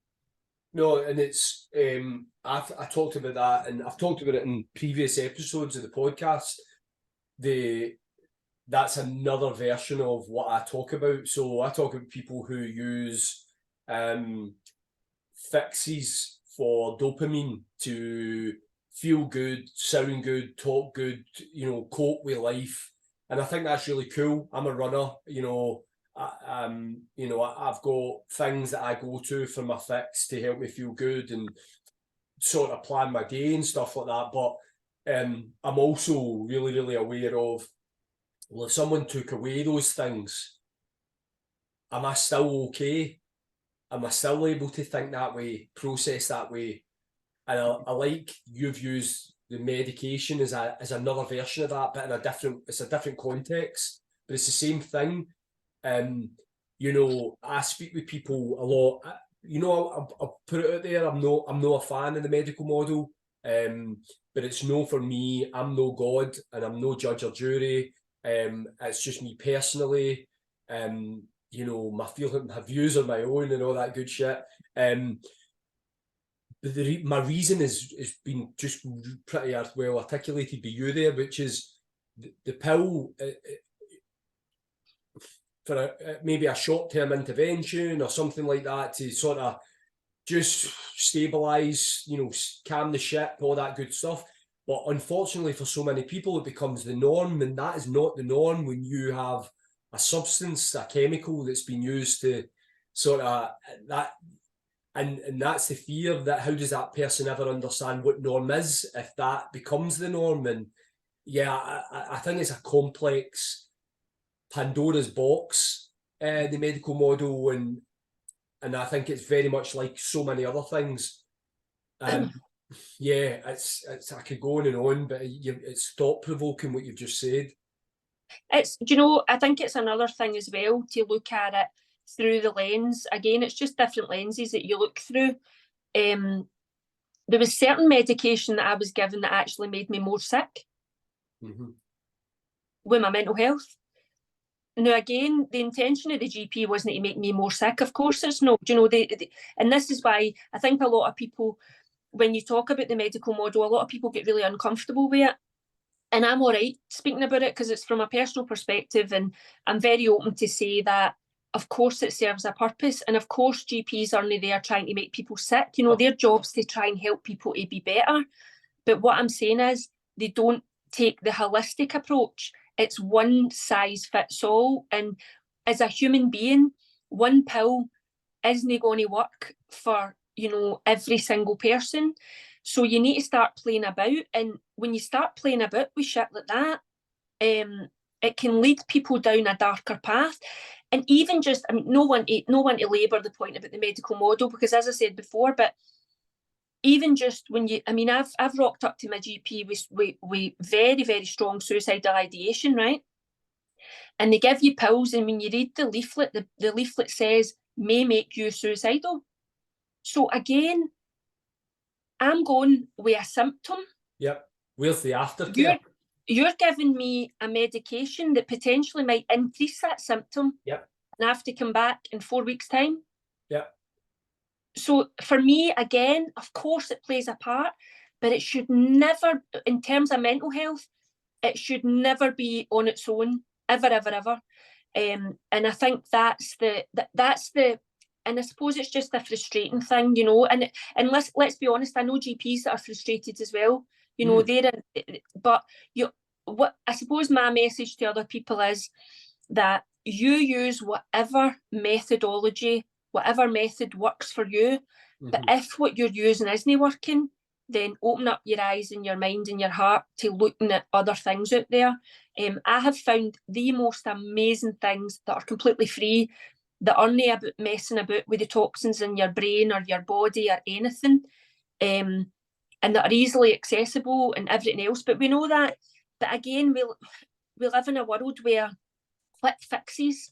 No, and it's I talked about that, and I've talked about it in previous episodes of the podcast. That's another version of what I talk about. So I talk about people who use fixes for dopamine to feel good, sound good, talk good, you know, cope with life. And I think that's really cool. I'm a runner, you know, I've got things that I go to for my fix to help me feel good and sort of plan my day and stuff like that. But I'm also really, really aware of, well, if someone took away those things, am I still okay? Am I still able to think that way, process that way? And I like you've used the medication as another version of that, but it's a different context, but it's the same thing. You know, I speak with people a lot. You know, I'll put it out there. I'm not a fan of the medical model, but it's no for me. I'm no God, and I'm no judge or jury. It's just me personally. You know, my views are my own and all that good shit. But my reason is been just pretty well articulated by you there, which is the pill for maybe a short-term intervention or something like that to sort of just stabilise, you know, calm the ship, all that good stuff. But unfortunately for so many people, it becomes the norm, and that is not the norm when you have substance, a chemical that's been used to sort of that, and that's the fear, that how does that person ever understand what norm is if that becomes the norm? And yeah, I think it's a complex Pandora's box, the medical model, and I think it's very much like so many other things. Yeah, it's I could go on and on, but it's thought provoking what you've just said. It's, do you know, I think it's another thing as well to look at it through the lens. Again, it's just different lenses that you look through. There was certain medication that I was given that actually made me more sick with my mental health. Now, again, the intention of the GP wasn't to make me more sick. Of course, it's not. You know, and this is why I think a lot of people, when you talk about the medical model, a lot of people get really uncomfortable with it. And I'm all right speaking about it because it's from a personal perspective, and I'm very open to say that, of course, it serves a purpose. And of course, GPs aren't there trying to make people sick. You know, their job's to try and help people to be better. But what I'm saying is they don't take the holistic approach. It's one size fits all. And as a human being, one pill isn't going to work for, you know, every single person. So you need to start playing about. And when you start playing about with shit like that, it can lead people down a darker path. And even just, I mean, no one to labour the point about the medical model, because as I said before, but even just when you, I mean, I've rocked up to my GP with very, very strong suicidal ideation, right? And they give you pills, and when you read the leaflet, the leaflet says may make you suicidal. So again, I'm going with a symptom. Yep. Where's the aftercare? You're giving me a medication that potentially might increase that symptom. Yep. And I have to come back in 4 weeks' time. Yep. So for me, again, of course it plays a part, but it should never, in terms of mental health, it should never be on its own, ever, ever, ever. And I think that's the, and I suppose it's just a frustrating thing, you know. And let's be honest, I know GPs that are frustrated as well. You know, what I suppose my message to other people is that you use whatever methodology, whatever method works for you. But if what you're using isn't working, then open up your eyes and your mind and your heart to looking at other things out there. I have found the most amazing things that are completely free, that aren't about messing about with the toxins in your brain or your body or anything, and that are easily accessible and everything else. But we know that. But again, we live in a world where quick fixes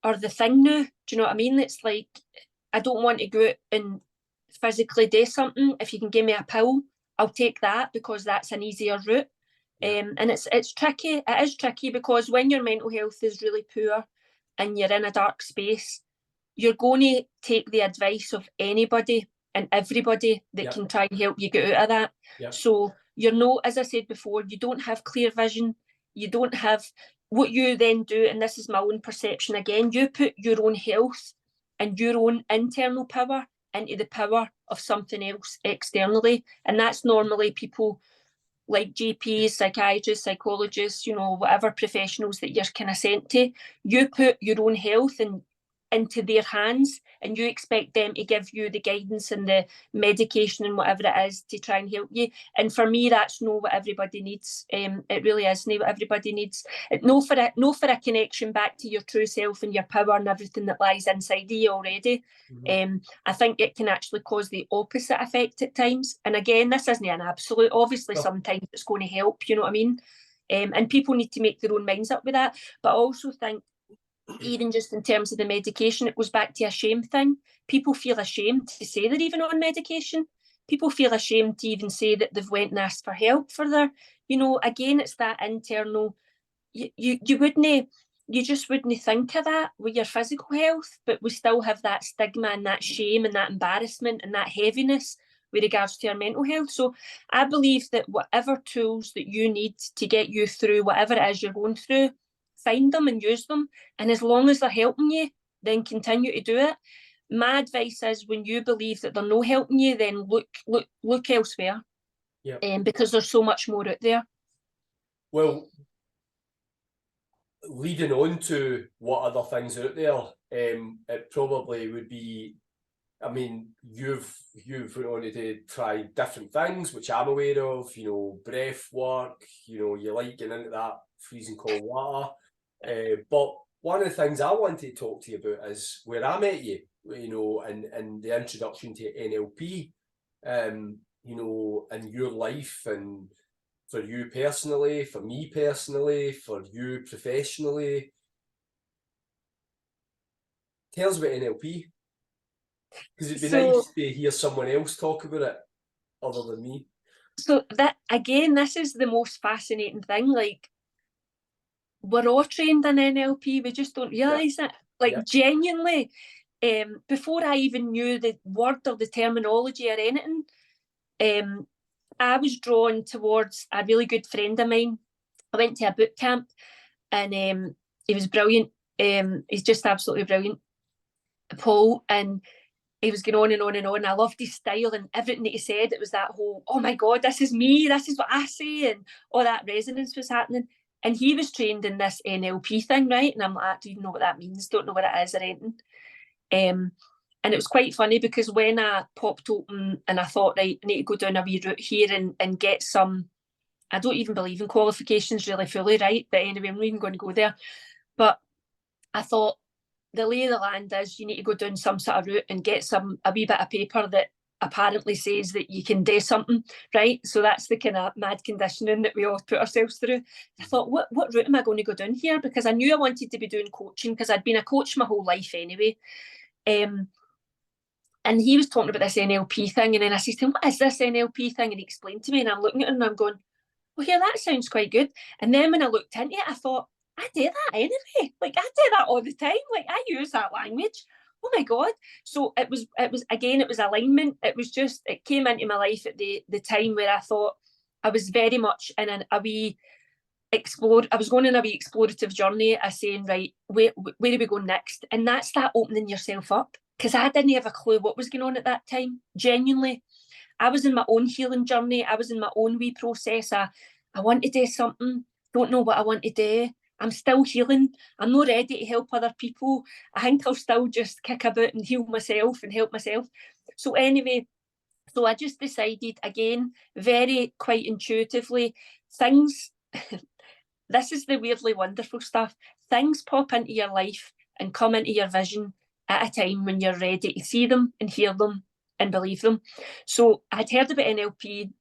are the thing now. Do you know what I mean? It's like, I don't want to go out and physically do something. If you can give me a pill, I'll take that because that's an easier route. And it's tricky. It is tricky because when your mental health is really poor and you're in a dark space, you're going to take the advice of anybody and everybody that can try and help you get out of that. So you're not, as I said before, you don't have clear vision. You don't have what you then do, and this is my own perception again, you put your own health and your own internal power into the power of something else externally. And that's normally people like GPs, psychiatrists, psychologists, you know, whatever professionals that you're kind of sent to. You put your own health into their hands, and you expect them to give you the guidance and the medication and whatever it is to try and help you. And for me, that's not what everybody needs. It really is not what everybody needs. No for a connection back to your true self and your power and everything that lies inside of you already. I think it can actually cause the opposite effect at times. And again, this isn't an absolute. Obviously, sometimes it's going to help, you know what I mean? And people need to make their own minds up with that. But I also think, even just in terms of the medication, it goes back to a shame thing. People feel ashamed to say they're even on medication. People feel ashamed to even say that they've went and asked for help for their, you know, again, it's that internal, you just wouldn't think of that with your physical health, but we still have that stigma and that shame and that embarrassment and that heaviness with regards to our mental health. So I believe that whatever tools that you need to get you through whatever it is you're going through, find them and use them. And as long as they're helping you, then continue to do it. My advice is, when you believe that they're not helping you, then look elsewhere. Because there's so much more out there. Well, leading on to what other things are out there, it probably would be, I mean, you've went on to try different things, which I'm aware of, you know, breath work, you know, you like getting into that freezing cold water. But one of the things I wanted to talk to you about is where I met you, you know, and the introduction to NLP, you know, in your life, and for you personally, for me personally, for you professionally. Tell us about NLP. Because it'd be So, nice to hear someone else talk about it other than me. so that again, this is the most fascinating thing. Like, we're all trained in NLP, we just don't realise it. Like, genuinely, before I even knew the word or the terminology or anything, I was drawn towards a really good friend of mine. I went to a boot camp, and he was brilliant. He's just absolutely brilliant, Paul. And he was going on and on and on. I loved his style and everything that he said. It was that whole, oh my God, this is me, this is what I say, and all that resonance was happening. And he was trained in this NLP thing, right? And I'm like, I don't even know what that means, don't know what it is or anything. And it was quite funny because when I popped open and I thought, right, I need to go down a wee route here and get some, I don't even believe in qualifications really fully, right? But anyway, I'm not even going to go there. But I thought the lay of the land is you need to go down some sort of route and get a wee bit of paper that apparently says that you can do something, right? So that's the kind of mad conditioning that we all put ourselves through. I thought, what route am I going to go down here? Because I knew I wanted to be doing coaching because I'd been a coach my whole life anyway. And he was talking about this NLP thing, and then I said to him, what is this NLP thing? And he explained to me, and I'm looking at him and I'm going, well, yeah, that sounds quite good. And then when I looked into it, I thought, I do that anyway. Like, I do that all the time. Like, I use that language. Oh my God. So it was again, it was alignment. It was just, it came into my life at the time where I thought I was very much in a wee I was going on a wee explorative journey of saying, right, where are we going next? And that's that opening yourself up. Because I didn't have a clue what was going on at that time. Genuinely. I was in my own healing journey. I was in my own wee process. I want to do something, don't know what I want to do. I'm still healing. I'm not ready to help other people. I think I'll still just kick about and heal myself and help myself. So anyway, so I just decided again, very quite intuitively, things, this is the weirdly wonderful stuff. Things pop into your life and come into your vision at a time when you're ready to see them and hear them and believe them. So I'd heard about NLP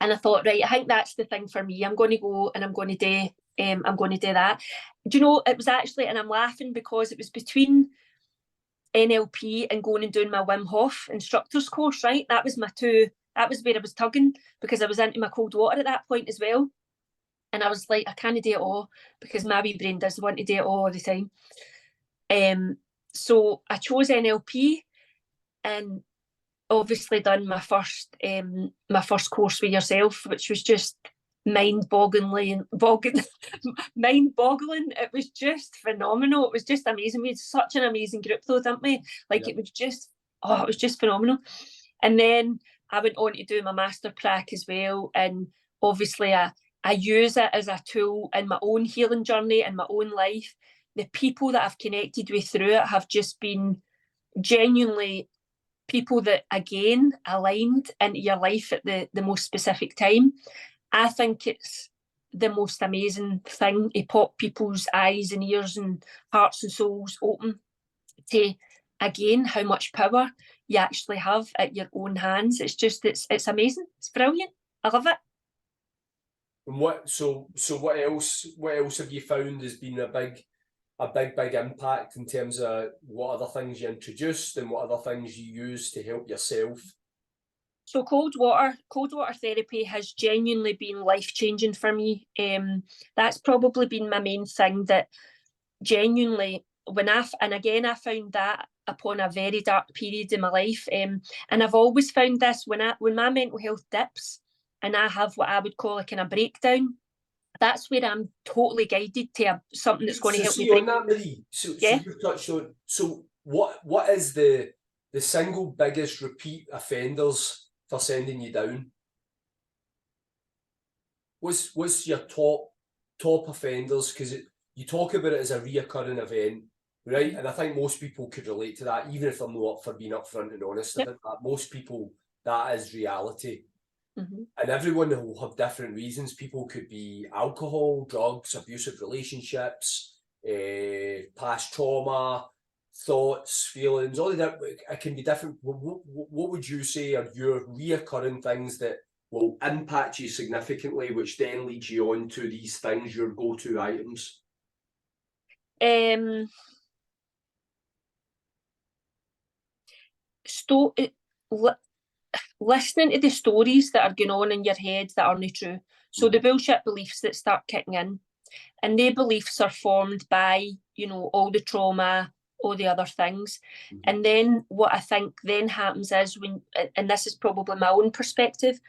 and I thought, right, I think that's the thing for me. I'm going to go and I'm going to do that. Do you know, it was actually, and I'm laughing because it was between NLP and going and doing my Wim Hof instructor's course, right? That was that was where I was tugging because I was into my cold water at that point as well. And I was like, I can't do it all because my wee brain does want to do it all the time. So I chose NLP and obviously done my first course with yourself, which was just mind-boggling. It was just phenomenal. It was just amazing. We had such an amazing group though, didn't we? Like it was just phenomenal. And then I went on to do my master prac as well. And obviously I use it as a tool in my own healing journey in my own life. The people that I've connected with through it have just been genuinely people that again aligned into your life at the most specific time. I think it's the most amazing thing to pop people's eyes and ears and hearts and souls open to again how much power you actually have at your own hands. It's amazing. It's brilliant. I love it. And what else have you found has been a big impact in terms of what other things you introduced and what other things you use to help yourself? So cold water therapy has genuinely been life-changing for me. That's probably been my main thing that genuinely I found that upon a very dark period in my life. And I've always found this when my mental health dips and I have what I would call a kind of breakdown, that's where I'm totally guided to something that's going to help me. On that, Marie, so you've touched on, so what is the single biggest repeat offenders for sending you down? What's your top offenders? Because you talk about it as a reoccurring event, right? And I think most people could relate to that, even if they're not up for being upfront and honest. Yep. I think that most people, that is reality. Mm-hmm. And everyone will have different reasons. People could be alcohol, drugs, abusive relationships, past trauma, thoughts, feelings, all of that. It can be different. What would you say are your reoccurring things that will impact you significantly, which then leads you on to these things, your go-to items? Listening to the stories that are going on in your head that aren't true. So the bullshit beliefs that start kicking in, and their beliefs are formed by, you know, all the trauma, all the other things. And then what I think then happens is when, and this is probably my own perspective,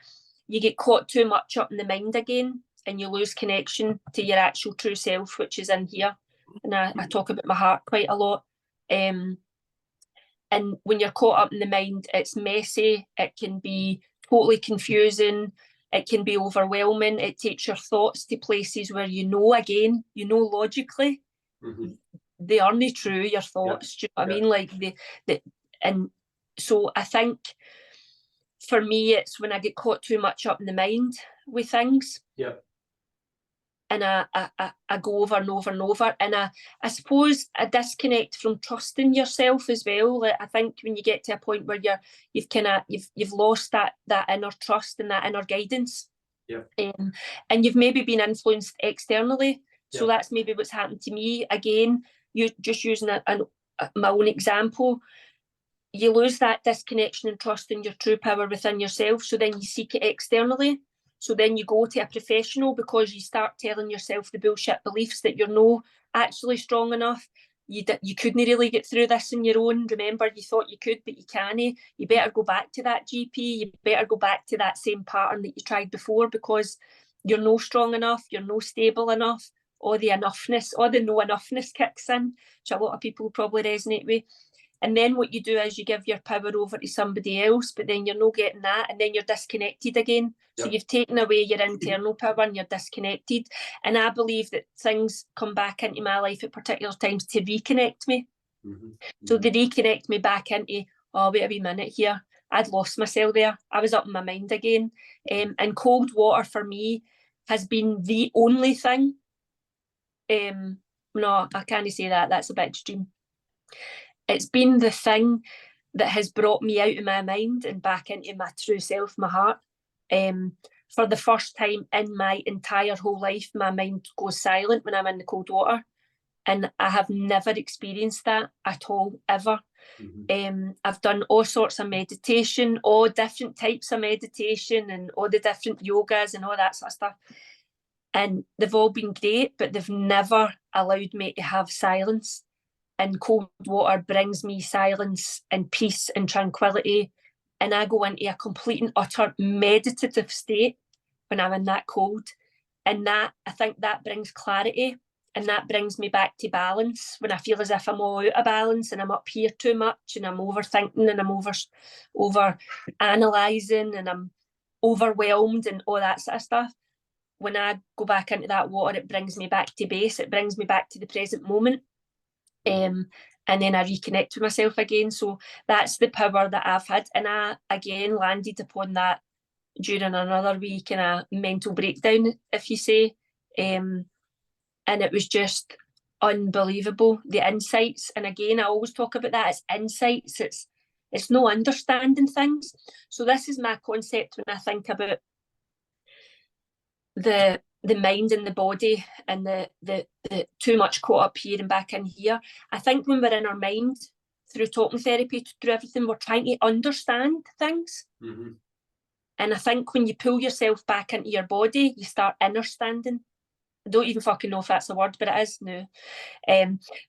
you get caught too much up in the mind again, and you lose connection to your actual true self, which is in here. And I talk about my heart quite a lot. And when you're caught up in the mind, it's messy. It can be totally confusing. It can be overwhelming. It takes your thoughts to places where you know logically they aren't true, your thoughts. Do you know what I mean? Like and so I think for me, it's when I get caught too much up in the mind with things. Yeah. And I go over and over and over. And I suppose a disconnect from trusting yourself as well. Like, I think when you get to a point where you've lost that inner trust and that inner guidance. Yeah. And you've maybe been influenced externally. So that's maybe what's happened to me. Again, you just using my own example, you lose that disconnection and trust in your true power within yourself. So then you seek it externally. So then you go to a professional because you start telling yourself the bullshit beliefs that you're not actually strong enough. You couldn't really get through this on your own. Remember, you thought you could, but you can't. You better go back to that GP. You better go back to that same pattern that you tried before because you're no strong enough. You're no stable enough. All the enoughness, all the no enoughness kicks in, which a lot of people probably resonate with. And then what you do is you give your power over to somebody else, but then you're not getting that, and then you're disconnected again. So you've taken away your internal power and you're disconnected. And I believe that things come back into my life at particular times to reconnect me. So they reconnect me back into, oh, wait a wee minute here. I'd lost myself there. I was up in my mind again. And cold water for me has been the only thing. No, I can't say that. That's a bit extreme. It's been the thing that has brought me out of my mind and back into my true self, my heart. For the first time in my entire whole life, my mind goes silent when I'm in the cold water. And I have never experienced that at all, ever. I've done all sorts of meditation, all different types of meditation and all the different yogas and all that sort of stuff. And they've all been great, but they've never allowed me to have silence. And cold water brings me silence and peace and tranquility. And I go into a complete and utter meditative state when I'm in that cold. And that, I think that brings clarity, and that brings me back to balance when I feel as if I'm all out of balance and I'm up here too much and I'm overthinking and I'm over analysing and I'm overwhelmed and all that sort of stuff. When I go back into that water, it brings me back to base. It brings me back to the present moment. And then I reconnect with myself again. So that's the power that I've had. And I, again, landed upon that during another wee kind of mental breakdown, if you say. And it was just unbelievable, the insights. And again, I always talk about that. It's insights. It's no understanding things. So this is my concept when I think about the mind and the body and the too much caught up here and back in here. I think when we're in our mind, through talking therapy, through everything, we're trying to understand things. And I think when you pull yourself back into your body, you start understanding. I don't even fucking know if that's a word, but it is now.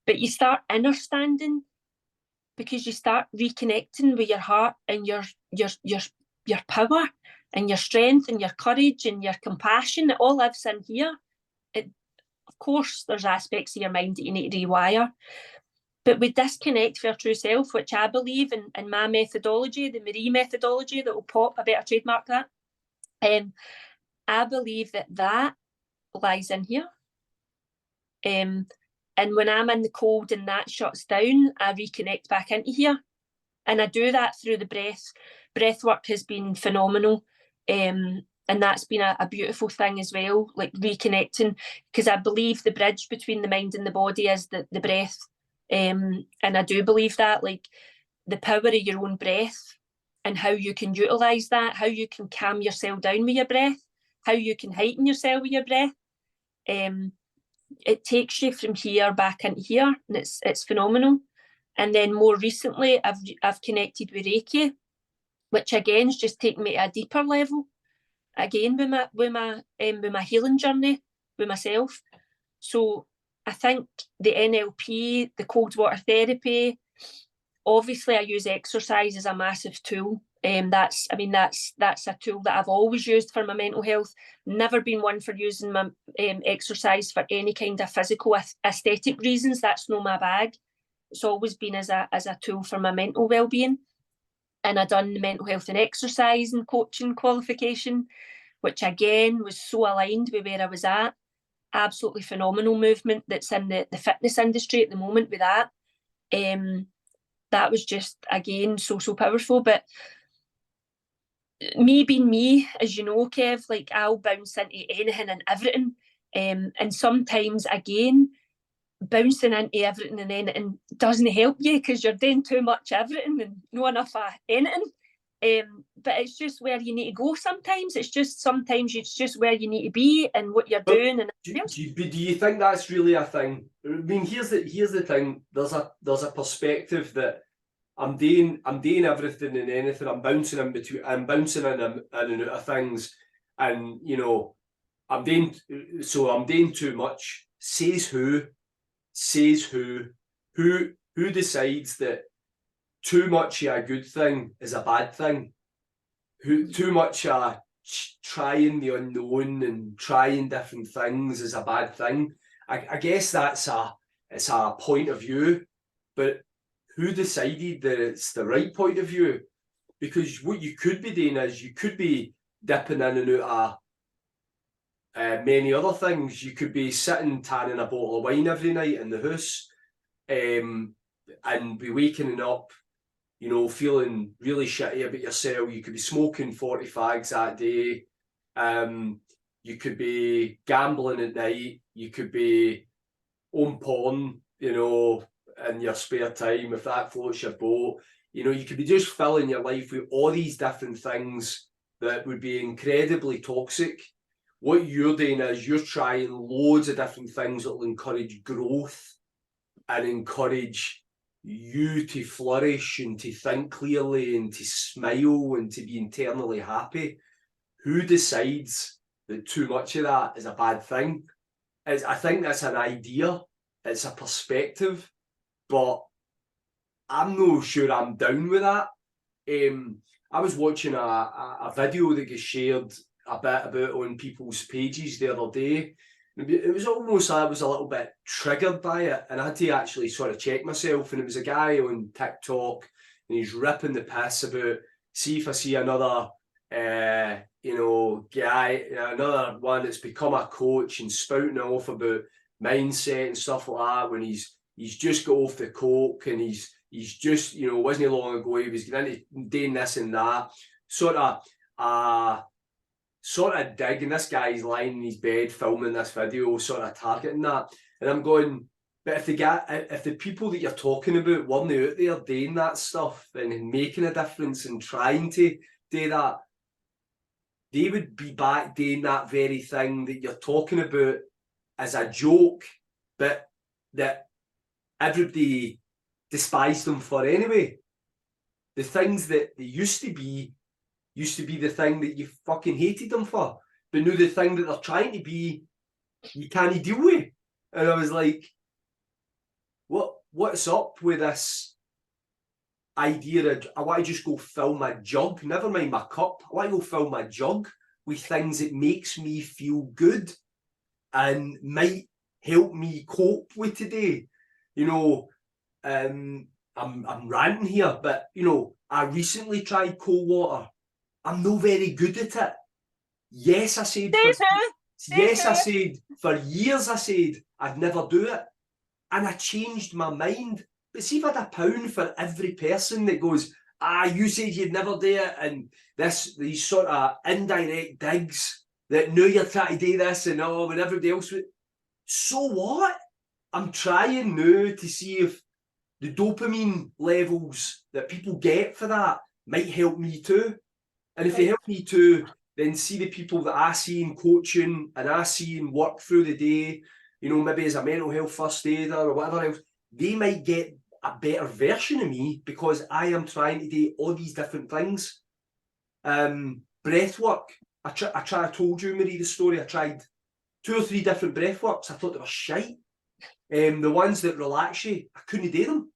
But you start understanding because you start reconnecting with your heart and your power and your strength and your courage and your compassion. It all lives in here. Of course, there's aspects of your mind that you need to rewire. But we disconnect for our true self, which I believe in my methodology, the Marie methodology, that will pop, I better trademark that. I believe that lies in here. And when I'm in the cold and that shuts down, I reconnect back into here. And I do that through the breath. Breath work has been phenomenal. And that's been a beautiful thing as well, like reconnecting, because I believe the bridge between the mind and the body is the breath. And I do believe that, like the power of your own breath and how you can utilise that, how you can calm yourself down with your breath, how you can heighten yourself with your breath. It takes you from here back into here, and it's phenomenal. And then more recently, I've connected with Reiki, which again is just taking me to a deeper level. Again, with my healing journey with myself. So I think the NLP, the cold water therapy, obviously I use exercise as a massive tool. That's a tool that I've always used for my mental health. Never been one for using my exercise for any kind of physical aesthetic reasons. That's not my bag. It's always been as a tool for my mental well-being. And I done the mental health and exercise and coaching qualification, which again was so aligned with where I was at. Absolutely phenomenal movement that's in the fitness industry at the moment with that. That was just, again, so powerful. But me being me, as you know, Kev, like I'll bounce into anything and everything. And sometimes, again, bouncing into everything and anything doesn't help you because you're doing too much everything and not enough of anything. But it's just where you need to go sometimes. Sometimes it's just where you need to be and what you're doing. And do you think that's really a thing? I mean, here's the thing. There's a perspective that I'm doing everything and anything. I'm bouncing in between. I'm bouncing in and out of things, and you know, I'm doing too much. Says who? Who decides that too much of a good thing is a bad thing? Who too much trying the unknown and trying different things is a bad thing? I guess it's a point of view, but who decided that it's the right point of view? Because what you could be doing is you could be dipping in and out of many other things. You could be sitting tanning a bottle of wine every night in the house, and be waking up, you know, feeling really shitty about yourself. You could be smoking 40 fags that day. You could be gambling at night. You could be on porn, you know, in your spare time, if that floats your boat. You know, you could be just filling your life with all these different things that would be incredibly toxic. What you're doing is you're trying loads of different things that will encourage growth and encourage you to flourish and to think clearly and to smile and to be internally happy. Who decides that too much of that is a bad thing? I think that's an idea. It's a perspective, but I'm not sure I'm down with that. I was watching a video that gets shared a bit about on people's pages the other day. It was almost I was a little bit triggered by it, and I had to actually sort of check myself. And it was a guy on TikTok, and he's ripping the piss about, see if I see another, guy, another one that's become a coach and spouting off about mindset and stuff like that when he's just got off the coke and he's just, you know, wasn't long ago he was getting into doing this and that, sort of digging this guy's lying in his bed filming this video, sort of targeting that. And I'm going, but if the people that you're talking about weren't out there doing that stuff and making a difference and trying to do that, they would be back doing that very thing that you're talking about as a joke, but that everybody despised them for anyway. The things that they used to be the thing that you fucking hated them for, but now the thing that they're trying to be, you can't deal with. And I was like, what's up with this idea of I want to just go fill my jug, never mind my cup, I want to go fill my jug with things that makes me feel good and might help me cope with today. You know, I'm ranting here, but you know, I recently tried cold water. I'm not very good at it. Yes, I said Yes, I said, for years I said I'd never do it. And I changed my mind. But see if I had £1 for every person that goes, you said you'd never do it, and these sort of indirect digs that now you're trying to do this and when everybody else would. So what? I'm trying now to see if the dopamine levels that people get for that might help me too. And if they help me too, then see the people that I see in coaching and I see in work through the day, maybe as a mental health first aider or whatever else, they might get a better version of me because I am trying to do all these different things. Breath work. I told you, Marie, the story. I tried 2 or 3 different breath works. I thought they were shite. The ones that relax you, I couldn't do them.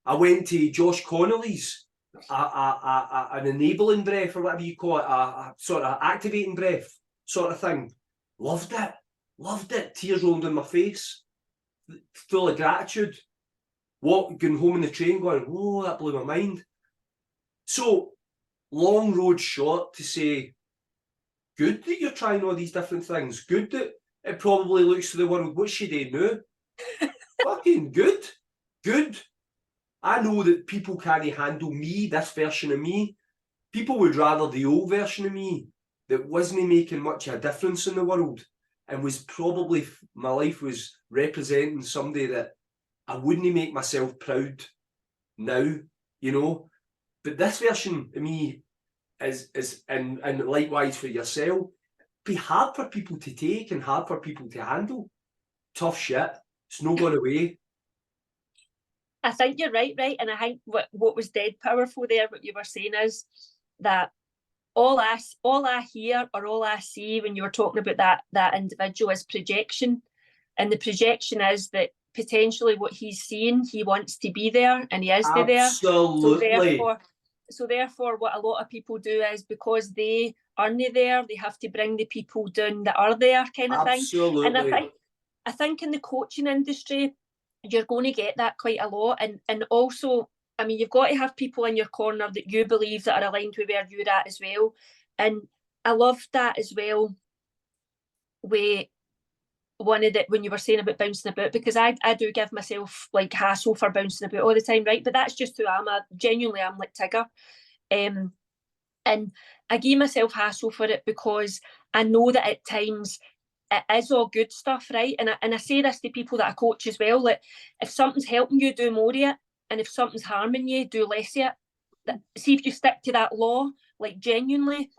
I went to Josh Connolly's, an enabling breath or whatever you call it, a sort of activating breath sort of thing. Loved it. Tears rolled down my face. Full of gratitude. Going home in the train going, that blew my mind. So, long road short to say, good that you're trying all these different things. Good that it probably looks to the world, what's she doing now? Fucking good. I know that people can't handle me, this version of me. People would rather the old version of me that wasn't making much of a difference in the world and was probably, my life was representing somebody that I wouldn't make myself proud now, But this version of me is and likewise for yourself, be hard for people to take and hard for people to handle. Tough shit. It's not going away. I think you're right, and I think what was dead powerful there, what you were saying is that all I hear or all I see when you were talking about that individual is projection, and the projection is that potentially what he's seeing, he wants to be there, and he is there. Absolutely. So therefore, what a lot of people do is because they aren't there, they have to bring the people down that are there, kind of thing. Absolutely. And I think in the coaching industry, you're going to get that quite a lot. And also, I mean, you've got to have people in your corner that you believe that are aligned with where you're at as well. And I love that as well with when you were saying about bouncing about, because I do give myself like hassle for bouncing about all the time, right? But that's just who I am. Genuinely, I'm like Tigger. And I give myself hassle for it because I know that at times it is all good stuff, right? And I say this to people that I coach as well, that if something's helping you, do more of it, and if something's harming you, do less of it. See if you stick to that law, like genuinely,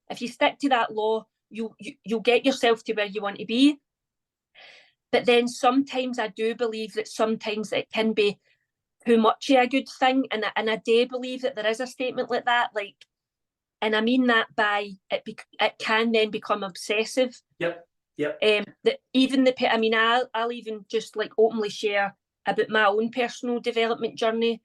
if you stick to that law, you'll get yourself to where you want to be. But then sometimes I do believe that sometimes it can be too much of a good thing, and I do believe that there is a statement like that, like, and I mean that by it can then become obsessive. Yep. That even I'll even just like openly share about my own personal development journey.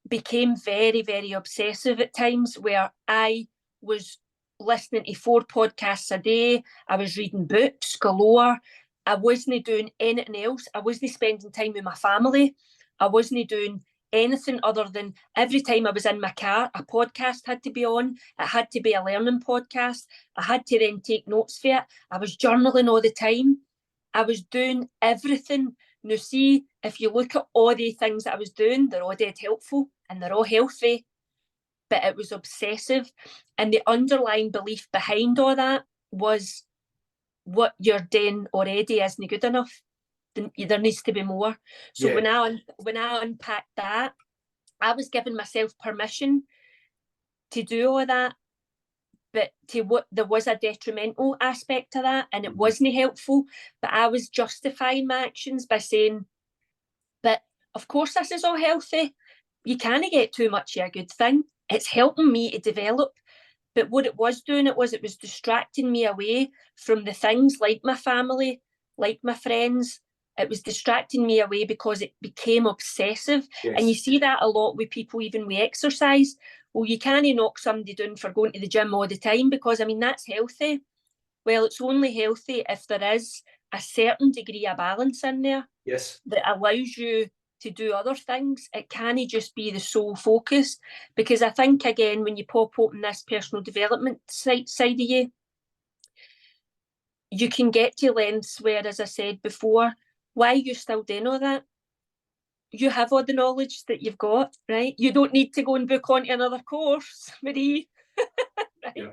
Became very, very obsessive at times, where I was listening to 4 podcasts a day. I was reading books galore. I wasn't doing anything else. I wasn't spending time with my family. I wasn't doing anything other than every time I was in my car, a podcast had to be on. It had to be a learning podcast. I had to then take notes for it. I was journaling all the time. I was doing everything. Now, see, if you look at all the things that I was doing, they're all dead helpful and they're all healthy, but it was obsessive. And the underlying belief behind all that was what you're doing already isn't good enough. There needs to be more. So when I unpacked that, I was giving myself permission to do all that, but there was a detrimental aspect to that, and it wasn't helpful. But I was justifying my actions by saying, but of course this is all healthy. You can't get too much of a good thing. It's helping me to develop. But what it was doing, it was distracting me away from the things like my family, like my friends. It was distracting me away because it became obsessive. Yes. And you see that a lot with people, even with exercise. Well, you can't knock somebody down for going to the gym all the time because, I mean, that's healthy. Well, it's only healthy if there is a certain degree of balance in there. Yes. That allows you to do other things. It can't just be the sole focus. Because I think, again, when you pop open this personal development side of you, you can get to lengths where, as I said before, why are you still doing all that? You have all the knowledge that you've got, right? You don't need to go and book onto another course, Marie. Right? Yeah.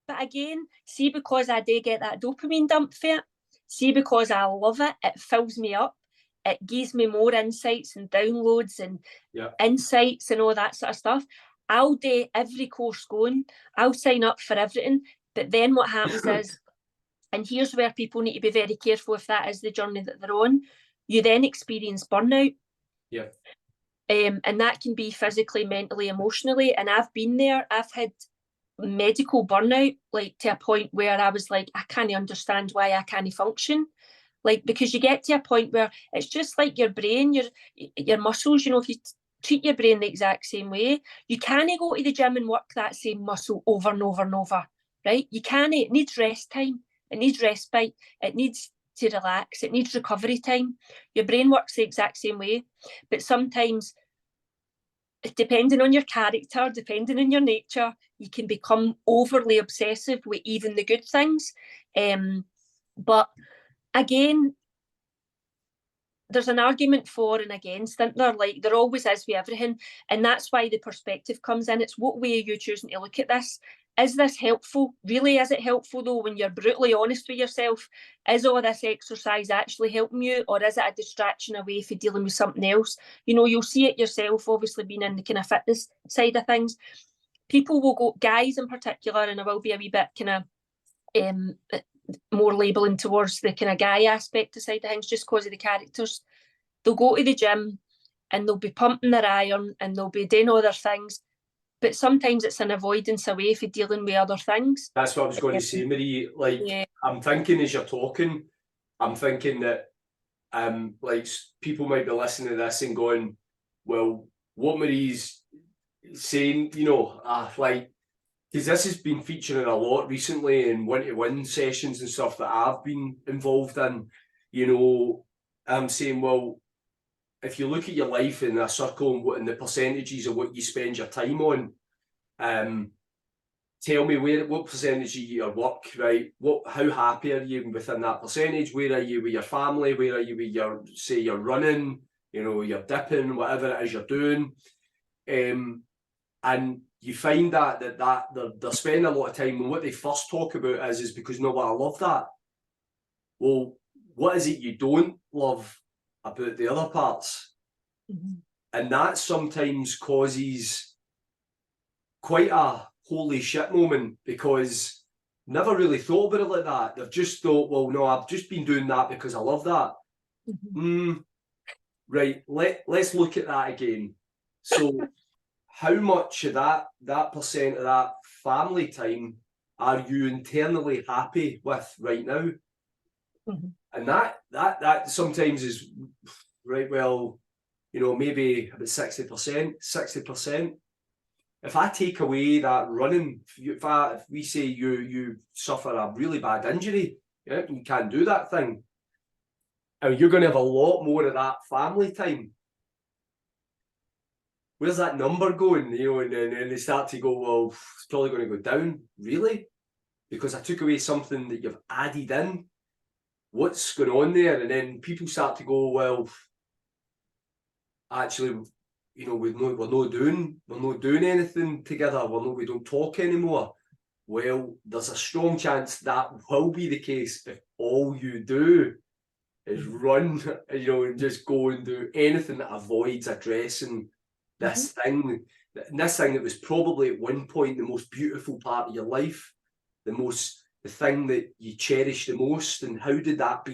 But again, see, because I do get that dopamine dump for it, see, because I love it, it fills me up, it gives me more insights and downloads and insights and all that sort of stuff. I'll do every course going, I'll sign up for everything, but then what happens is, and here's where people need to be very careful if that is the journey that they're on, you then experience burnout. Yeah. And that can be physically, mentally, emotionally. And I've been there. I've had medical burnout, like to a point where I was like, I can't understand why I can't function. Like, because you get to a point where it's just like your brain, your muscles, you know, if you treat your brain the exact same way, you can't go to the gym and work that same muscle over and over and over, right? You can't. It needs rest time. It needs respite. It needs to relax. It needs recovery time. Your brain works the exact same way. But sometimes, depending on your character, depending on your nature, you can become overly obsessive with even the good things. But again, there's an argument for and against, isn't there? Like there always is with everything. And that's why the perspective comes in. It's what way are you choosing to look at this? Is this helpful? Really, is it helpful though when you're brutally honest with yourself? Is all this exercise actually helping you, or is it a distraction away from dealing with something else? You know, you'll see it yourself, obviously being in the kind of fitness side of things. People will go, guys in particular, and I will be a wee bit kind of more labelling towards the kind of guy aspect of side of things just because of the characters. They'll go to the gym and they'll be pumping their iron and they'll be doing other things. But sometimes it's an avoidance away for dealing with other things. That's what I was going to say, Marie. Like, I'm thinking as you're talking, I'm thinking that like people might be listening to this and going, well, what Marie's saying, you know, like, because this has been featuring a lot recently in one-to-one sessions and stuff that I've been involved in, you know, I'm saying, well, if you look at your life in a circle and the percentages of what you spend your time on, tell me what percentage of your work, right? How happy are you within that percentage? Where are you with your family? Where are you with your, say, you're running, you know, you're dipping, whatever it is you're doing. And you find that they're spending a lot of time, and what they first talk about is because, no, what I love that. Well, what is it you don't love about the other parts? Mm-hmm. And that sometimes causes quite a holy shit moment, because never really thought about it like that. They've just thought, well, no, I've just been doing that because I love that. Mm-hmm. Right, let's look at that again. So how much of that percent of that family time are you internally happy with right now? Mm-hmm. And that sometimes is right, well, you know, maybe about 60%. If I take away that running, if we say you suffer a really bad injury, yeah, you can't do that thing, and you're going to have a lot more of that family time. Where's that number going? You know, and they start to go, well, it's probably going to go down. Really? Because I took away something that you've added in. What's going on there? And then people start to go, well, actually, you know, we're not doing anything together. We don't talk anymore. Well, there's a strong chance that will be the case if all you do is run, you know, and just go and do anything that avoids addressing this thing that was probably at one point the most beautiful part of your life, the thing that you cherish the most. And how did that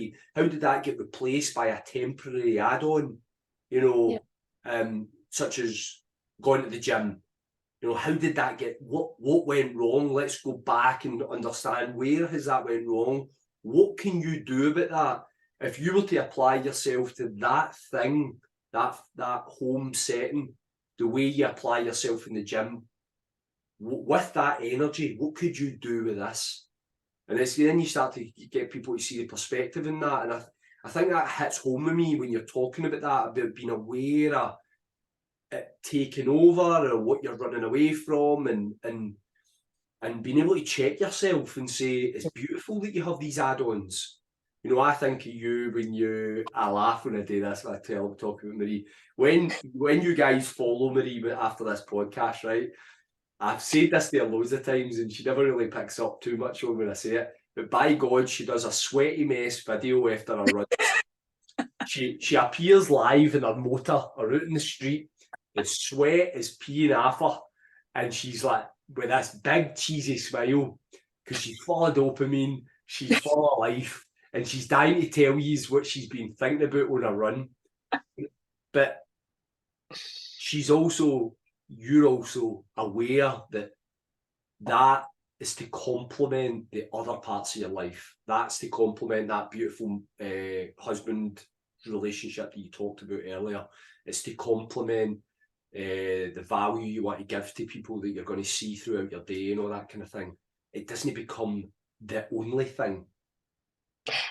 get replaced by a temporary add-on, you know, such as going to the gym? You know, how did that get, what went wrong? Let's go back and understand, where has that went wrong? What can you do about that? If you were to apply yourself to that thing, that home setting, the way you apply yourself in the gym, with that energy, what could you do with this? And it's then you start to get people to see the perspective in that. And I think that hits home with me when you're talking about that, about being aware of it taking over, or what you're running away from. And and being able to check yourself and say, it's beautiful that you have these add-ons. You know, I think of you when I laugh when I do this, when I talk about Marie. When you guys follow Marie after this podcast, right? I've said this to her loads of times and she never really picks up too much on when I say it. But by God, she does a sweaty mess video after a run. She appears live in her motor or out in the street. The sweat is peeing off her. And she's like, with this big cheesy smile, because she's full of dopamine, she's full of life, and she's dying to tell you what she's been thinking about on a run. But you're also aware that is to complement the other parts of your life. That's to complement that beautiful husband relationship that you talked about earlier. It's to complement the value you want to give to people that you're going to see throughout your day and all that kind of thing. It doesn't become the only thing.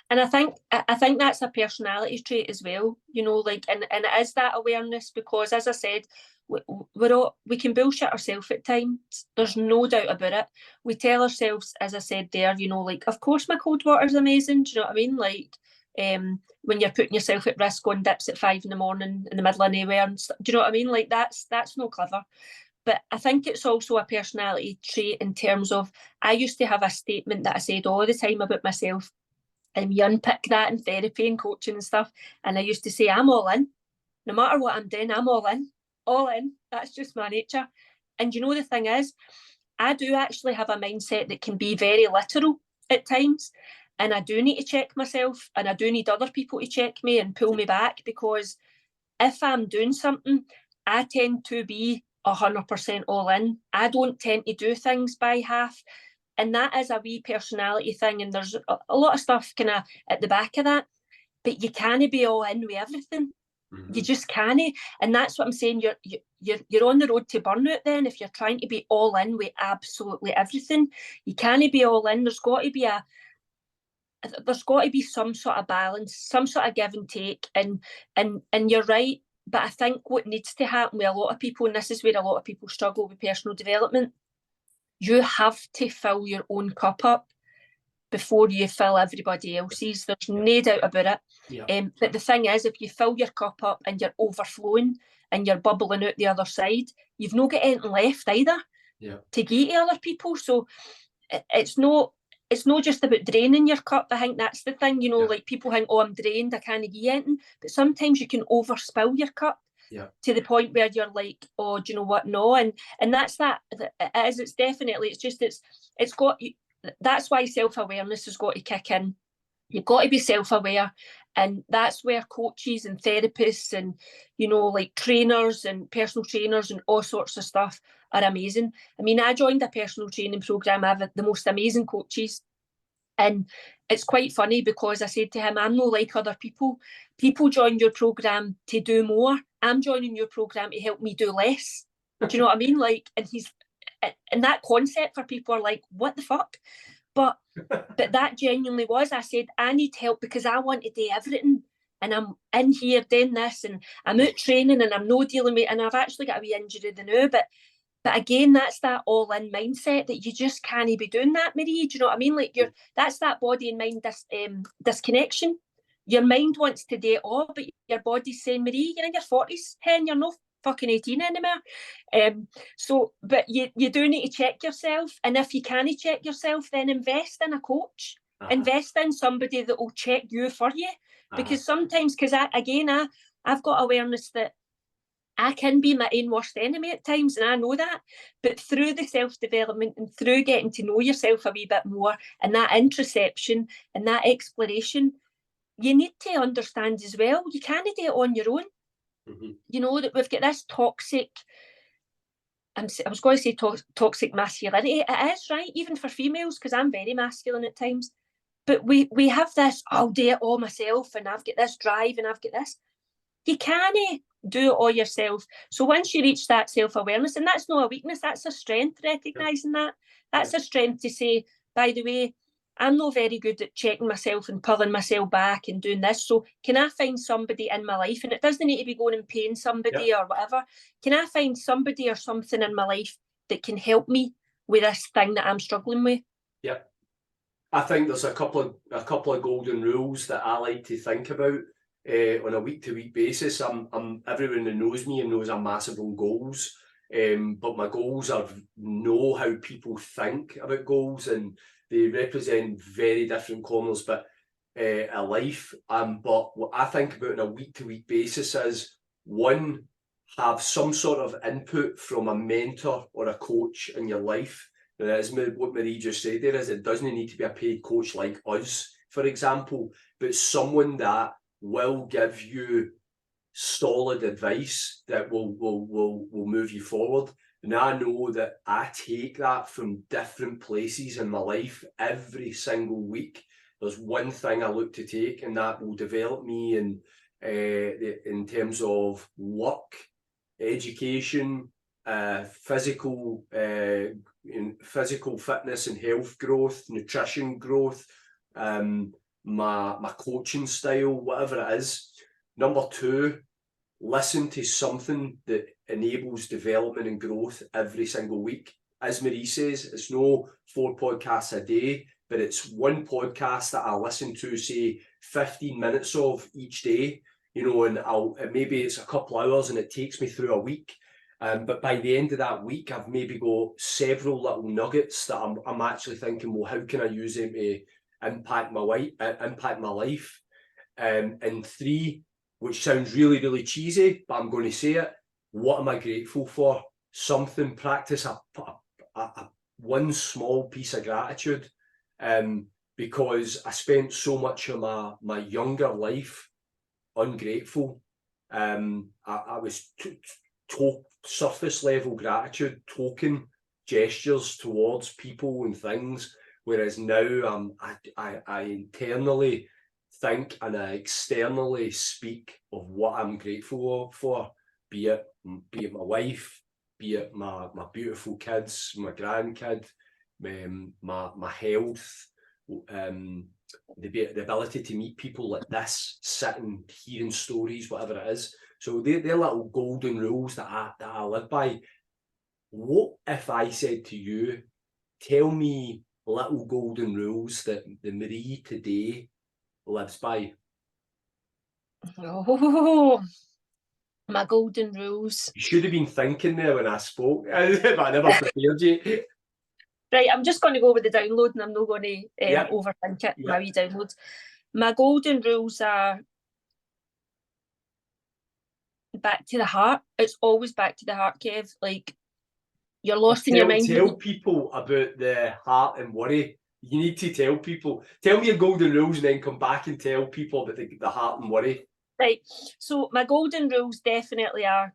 And I think that's a personality trait as well, you know, like, and it is that awareness, because as I said, we can bullshit ourselves at times. There's no doubt about it. We tell ourselves, as I said there, you know, like, of course my cold water is amazing. Do you know what I mean? Like, when you're putting yourself at risk on dips at 5 a.m. in the middle of nowhere and stuff. Do you know what I mean? Like, that's no clever. But I think it's also a personality trait in terms of, I used to have a statement that I said all the time about myself. And you unpick that in therapy and coaching and stuff. And I used to say, I'm all in. No matter what I'm doing, I'm all in. All in. That's just my nature. And you know, the thing is, I do actually have a mindset that can be very literal at times. And I do need to check myself, and I do need other people to check me and pull me back, because if I'm doing something, I tend to be 100% all in. I don't tend to do things by half. And that is a wee personality thing. And there's a lot of stuff kind of at the back of that. But you can't be all in with everything. Mm-hmm. You just can't. And that's what I'm saying. You're on the road to burnout then if you're trying to be all in with absolutely everything. You can't be all in. There's got to be some sort of balance, some sort of give and take. And you're right. But I think what needs to happen with a lot of people, and this is where a lot of people struggle with personal development, you have to fill your own cup up before you fill everybody else's. There's no doubt about it. Yeah. But the thing is, if you fill your cup up and you're overflowing and you're bubbling out the other side, you've not got anything left either to give to other people. So it's not just about draining your cup. I think that's the thing, you know, like people think, oh, I'm drained, I can't give anything. But sometimes you can overspill your cup. Yeah. To the point where you're like, oh, do you know what? No, and that's that. It's definitely. It's got. That's why self-awareness has got to kick in. You've got to be self-aware, and that's where coaches and therapists and, you know, like trainers and personal trainers and all sorts of stuff are amazing. I mean, I joined a personal training program. I have the most amazing coaches. And it's quite funny because I said to him, I'm not like other people. People join your program to do more. I'm joining your program to help me do less. Do you know what I mean? Like, and that concept for people are like, what the fuck? But that genuinely was, I said, I need help because I want to do everything. And I'm in here doing this and I'm out training and I'm not dealing with, and I've actually got a wee injury now, but again, that's that all-in mindset that you just can't be doing that, Marie. Do you know what I mean? Like that's that body and mind disconnection. Your mind wants to do it all, but your body's saying, Marie, you're in your 40s, hen, you're not fucking 18 anymore. But you do need to check yourself. And if you can't check yourself, then invest in a coach. Invest in somebody that will check you for you. Because sometimes, I've got awareness that I can be my own worst enemy at times, and I know that. But through the self-development and through getting to know yourself a wee bit more and that introspection and that exploration, you need to understand as well, you can't do it on your own. Mm-hmm. You know, that we've got this toxic, I was going to say toxic masculinity. It is, right? Even for females, because I'm very masculine at times. But we have this, I'll do it all myself, and I've got this drive and I've got this. You can't do it all yourself. So once you reach that self-awareness, and that's not a weakness, that's a strength, recognising that. That's a strength to say, by the way, I'm not very good at checking myself and pulling myself back and doing this. So can I find somebody in my life? And it doesn't need to be going and paying somebody or whatever. Can I find somebody or something in my life that can help me with this thing that I'm struggling with. Yeah. I think there's a couple of golden rules that I like to think about on a week-to-week basis. I'm everyone that knows me and knows I'm massive on goals. But my goals know how people think about goals, and they represent very different corners, but a life. But what I think about on a week-to-week basis is, one, have some sort of input from a mentor or a coach in your life. And as what Marie just said there is, it doesn't need to be a paid coach like us, for example, but someone that will give you solid advice that will move you forward. And I know that I take that from different places in my life every single week. There's one thing I look to take, and that will develop me in terms of work, education, physical fitness and health growth, nutrition growth, my coaching style, whatever it is. Number two, listen to something that enables development and growth every single week. As Marie says, it's no 4 podcasts a day, but it's one podcast that I listen to, say 15 minutes of each day, and maybe it's a couple hours and it takes me through a week. But by the end of that week, I've maybe got several little nuggets that I'm actually thinking, well, how can I use them to impact my life? And 3, which sounds really, really cheesy, but I'm going to say it. What am I grateful for? Practice one small piece of gratitude, because I spent so much of my younger life ungrateful. I was surface level gratitude, token gestures towards people and things, whereas now I internally think and I externally speak of what I'm grateful for, be it my wife, be it my beautiful kids, my grandkid, my health, the ability to meet people like this, sitting, hearing stories, whatever it is. So they're little golden rules that I live by. What if I said to you, tell me little golden rules that the Marie today lives by? Oh, my golden rules. You should have been thinking there when I spoke, but I never prepared you. Right, I'm just going to go with the download, and I'm not going to Yep. overthink it. Yep. My wee downloads. My golden rules are back to the heart. It's always back to the heart, Kev. Like, you're lost in your mind. Tell people about the heart and worry. You need to tell people. Tell me your golden rules and then come back and tell people about the heart and worry. Right. So my golden rules definitely are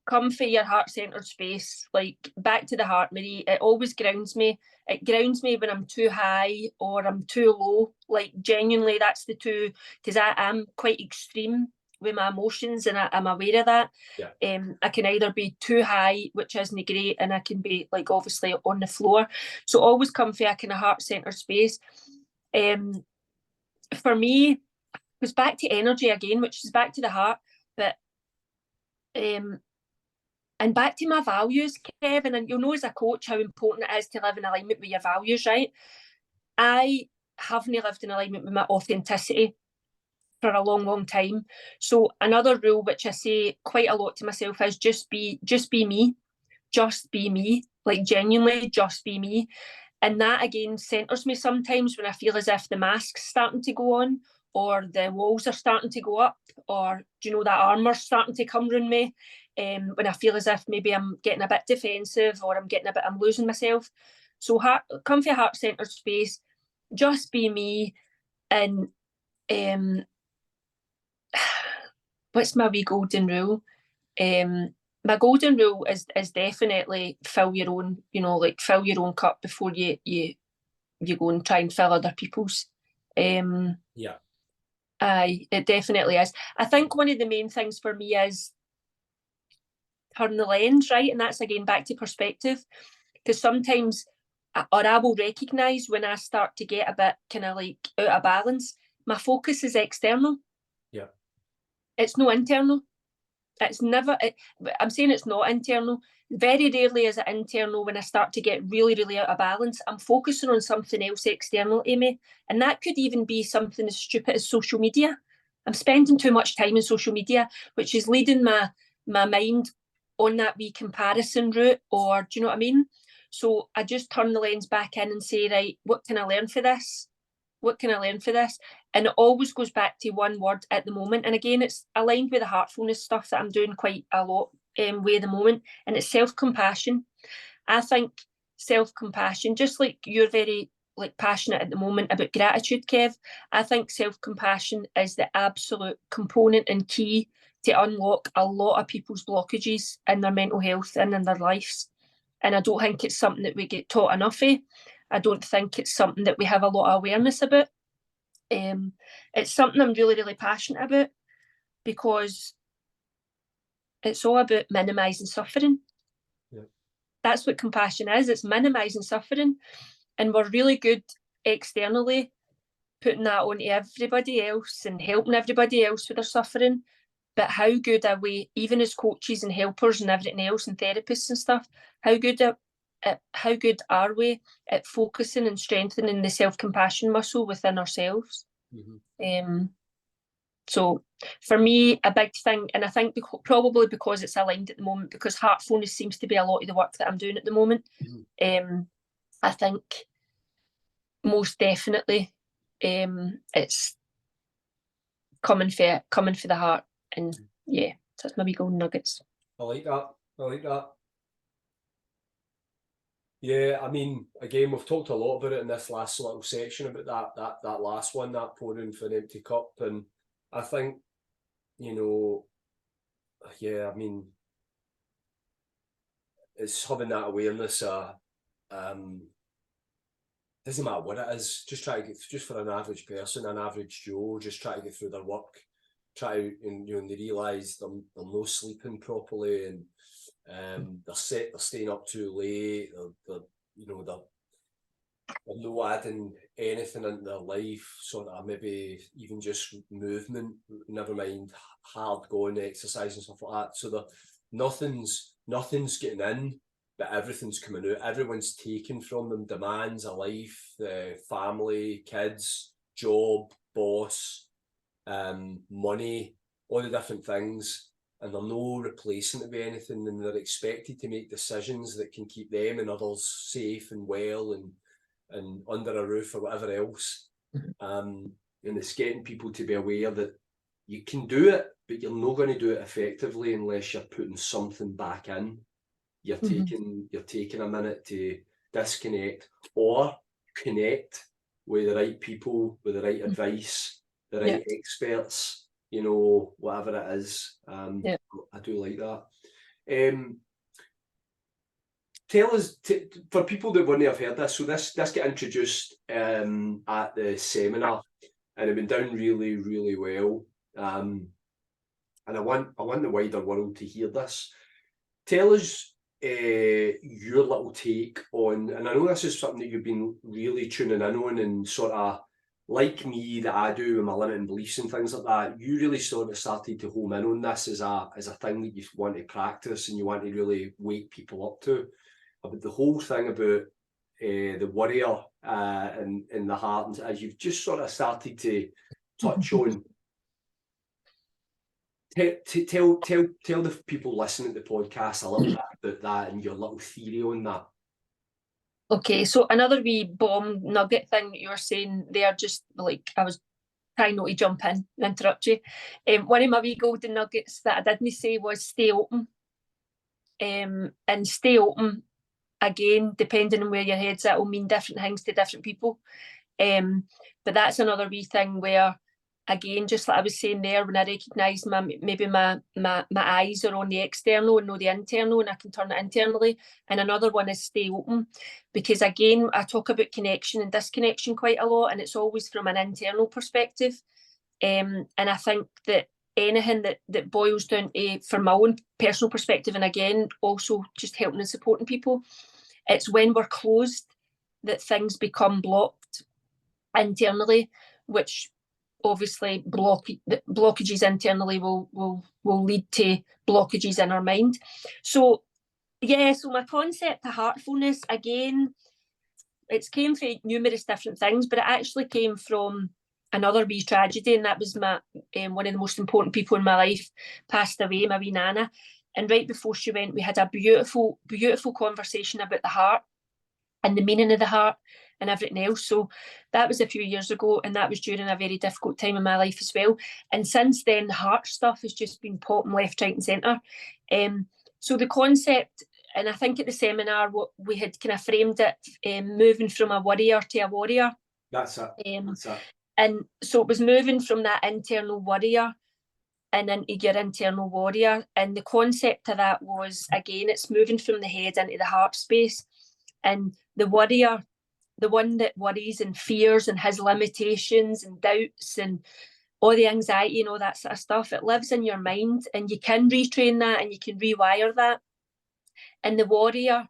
come for your heart-centered space. Like, back to the heart, Marie. It always grounds me. It grounds me when I'm too high or I'm too low. Like, genuinely, that's the two, because I am quite extreme with my emotions, and I'm aware of that. Yeah. I can either be too high, which isn't great, and I can be, like, obviously on the floor. So always come for a kind of heart-centered space. For me, it goes back to energy again, which is back to the heart, but and back to my values, Kevin, and you'll know as a coach how important it is to live in alignment with your values, right? I haven't lived in alignment with my authenticity for a long, long time. So another rule which I say quite a lot to myself is just be me. Just be me. Like, genuinely, just be me. And that again centers me sometimes when I feel as if the mask's starting to go on, or the walls are starting to go up, or that armour's starting to come around me. When I feel as if maybe I'm getting a bit defensive, or I'm losing myself. So come for a heart-centered space, just be me. And what's my wee golden rule? My golden rule is definitely fill your own, fill your own cup before you go and try and fill other people's. Yeah. Aye, it definitely is. I think one of the main things for me is turn the lens, right? And that's again back to perspective, because sometimes, or I will recognise when I start to get a bit kind of like out of balance, my focus is external. Yeah. It's no internal. It's never, I'm saying it's not internal. Very rarely is it internal when I start to get really, really out of balance. I'm focusing on something else external to me. And that could even be something as stupid as social media. I'm spending too much time in social media, which is leading my mind on that wee comparison route, or do you know what I mean? So I just turn the lens back in and say, right, what can I learn for this? What can I learn for this? And it always goes back to one word at the moment. And again, it's aligned with the heartfulness stuff that I'm doing quite a lot with at the moment. And it's self-compassion. I think self-compassion, just like you're very passionate at the moment about gratitude, Kev, I think self-compassion is the absolute component and key to unlock a lot of people's blockages in their mental health and in their lives. And I don't think it's something that we get taught enough of. I don't think it's something that we have a lot of awareness about. It's something I'm really, really passionate about, because it's all about minimising suffering. Yeah. That's what compassion is. It's minimising suffering. And we're really good externally putting that onto everybody else and helping everybody else with their suffering. But how good are we, even as coaches and helpers and everything else and therapists and stuff, how good are we at focusing and strengthening the self-compassion muscle within ourselves? Mm-hmm. So for me, a big thing, and I think probably because it's aligned at the moment, because heartfulness seems to be a lot of the work that I'm doing at the moment, I think most definitely it's coming for the heart. And yeah, that's my wee golden nuggets. I like that. Yeah, I mean, again, we've talked a lot about it in this last little section about that last one, that pouring for an empty cup. And I think, you know, yeah, I mean, it's having that awareness. Doesn't matter what it is, just try to get, just for an average person, an average Joe, just try to get through their work, and they realise they're not sleeping properly, and they're staying up too late, they're not adding anything into their life, sort of maybe even just movement, never mind hard going exercise and stuff like that. So nothing's getting in, but everything's coming out. Everyone's taking from them demands of life, family, kids, job, boss, money, all the different things, and they're no replacing it with anything, and they're expected to make decisions that can keep them and others safe and well and under a roof or whatever else. And it's getting people to be aware that you can do it, but you're not going to do it effectively unless you're putting something back in. You're taking a minute to disconnect or connect with the right people, with the right advice, the right experts, whatever it is. I do like that. Tell us, for people that wouldn't have heard this, so this got introduced at the seminar, and it went down really, really well. And I want the wider world to hear this. Tell us your little take on, and I know this is something that you've been really tuning in on, and sort of like me, that I do with my limiting beliefs and things like that. You really sort of started to home in on this as a thing that you want to practice and you want to really wake people up to. About the whole thing about the warrior and the heart, and as you've just sort of started to touch on. Tell the people listening to the podcast a little bit about that and your little theory on that. Okay, so another wee bomb nugget thing that you were saying there, just like I was trying not to jump in and interrupt you. One of my wee golden nuggets that I didn't say was stay open. And stay open, again, depending on where your head's at, will mean different things to different people. But that's another wee thing where, again, just like I was saying there, when I recognise maybe my eyes are on the external and not the internal, and I can turn it internally. And another one is stay open, because again, I talk about connection and disconnection quite a lot, and it's always from an internal perspective. And I think that anything that boils down to, from my own personal perspective, and again, also just helping and supporting people, it's when we're closed that things become blocked internally, which obviously blockages internally will lead to blockages in our mind. So yeah, so my concept of heartfulness, again, it's came from numerous different things, but it actually came from another wee tragedy, and that was my one of the most important people in my life passed away, my wee nana. And right before she went, we had a beautiful, beautiful conversation about the heart and the meaning of the heart and everything else. So that was a few years ago, and that was during a very difficult time in my life as well. And since then, the heart stuff has just been popping left, right, and centre. So the concept, and I think at the seminar, what we had kind of framed it, moving from a worrier to a warrior. That's it. That's it. And so it was moving from that internal worrier and into your internal warrior. And the concept of that was, again, it's moving from the head into the heart space. And the worrier, the one that worries and fears and has limitations and doubts and all the anxiety and all that sort of stuff, it lives in your mind, and you can retrain that and you can rewire that. And the warrior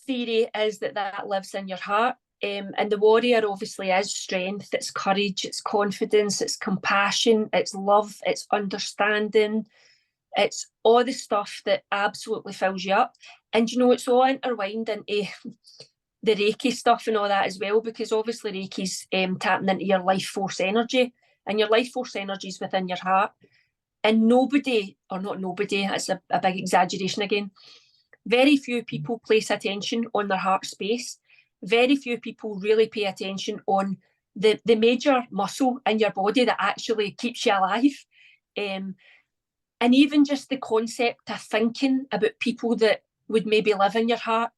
theory is that lives in your heart. And the warrior obviously is strength, it's courage, it's confidence, it's compassion, it's love, it's understanding, it's all the stuff that absolutely fills you up. And you know, it's all intertwined into the Reiki stuff and all that as well, because obviously Reiki's tapping into your life force energy, and your life force energy is within your heart. And nobody, or not nobody, that's a big exaggeration again, very few people place attention on their heart space. Very few people really pay attention on the major muscle in your body that actually keeps you alive. And even just the concept of thinking about people that would maybe live in your heart,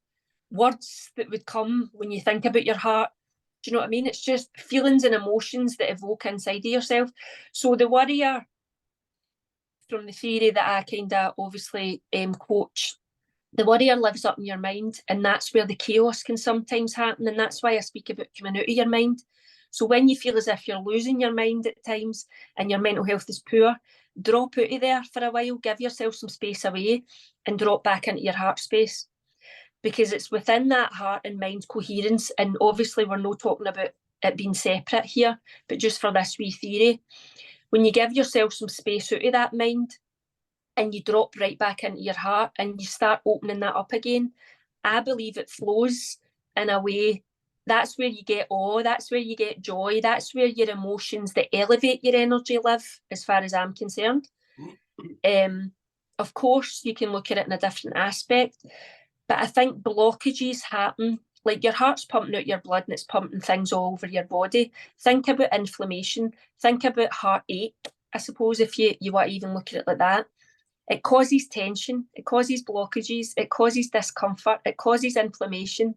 words that would come when you think about your heart. Do you know what I mean? It's just feelings and emotions that evoke inside of yourself. So the warrior, from the theory that I kind of obviously coach, the warrior lives up in your mind, and that's where the chaos can sometimes happen. And that's why I speak about coming out of your mind. So when you feel as if you're losing your mind at times and your mental health is poor, drop out of there for a while, give yourself some space away and drop back into your heart space. Because it's within that heart and mind coherence. And obviously we're not talking about it being separate here, but just for this wee theory, when you give yourself some space out of that mind, and you drop right back into your heart and you start opening that up again, I believe it flows in a way. That's where you get awe, that's where you get joy, that's where your emotions that elevate your energy live, as far as I'm concerned. Of course, you can look at it in a different aspect, but I think blockages happen, like your heart's pumping out your blood and it's pumping things all over your body. Think about inflammation, think about heartache, I suppose, if you want to even look at it like that. It causes tension, it causes blockages, it causes discomfort, it causes inflammation.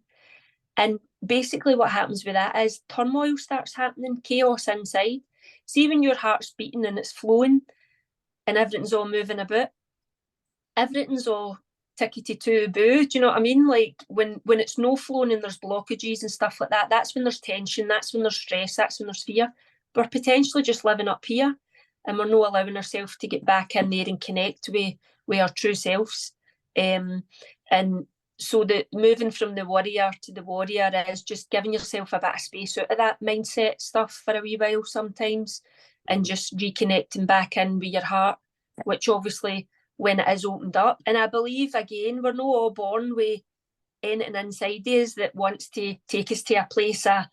And basically what happens with that is turmoil starts happening, chaos inside. See, when your heart's beating and it's flowing and everything's all moving about, everything's all tickety-two-boo, do you know what I mean? Like when it's no flowing and there's blockages and stuff like that, that's when there's tension, that's when there's stress, that's when there's fear. We're potentially just living up here, and we're not allowing ourselves to get back in there and connect with our true selves. And so the moving from the warrior to the warrior is just giving yourself a bit of space out of that mindset stuff for a wee while sometimes, and just reconnecting back in with your heart, which obviously when it is opened up. And I believe, again, we're not all born with anything inside us that wants to take us to a place of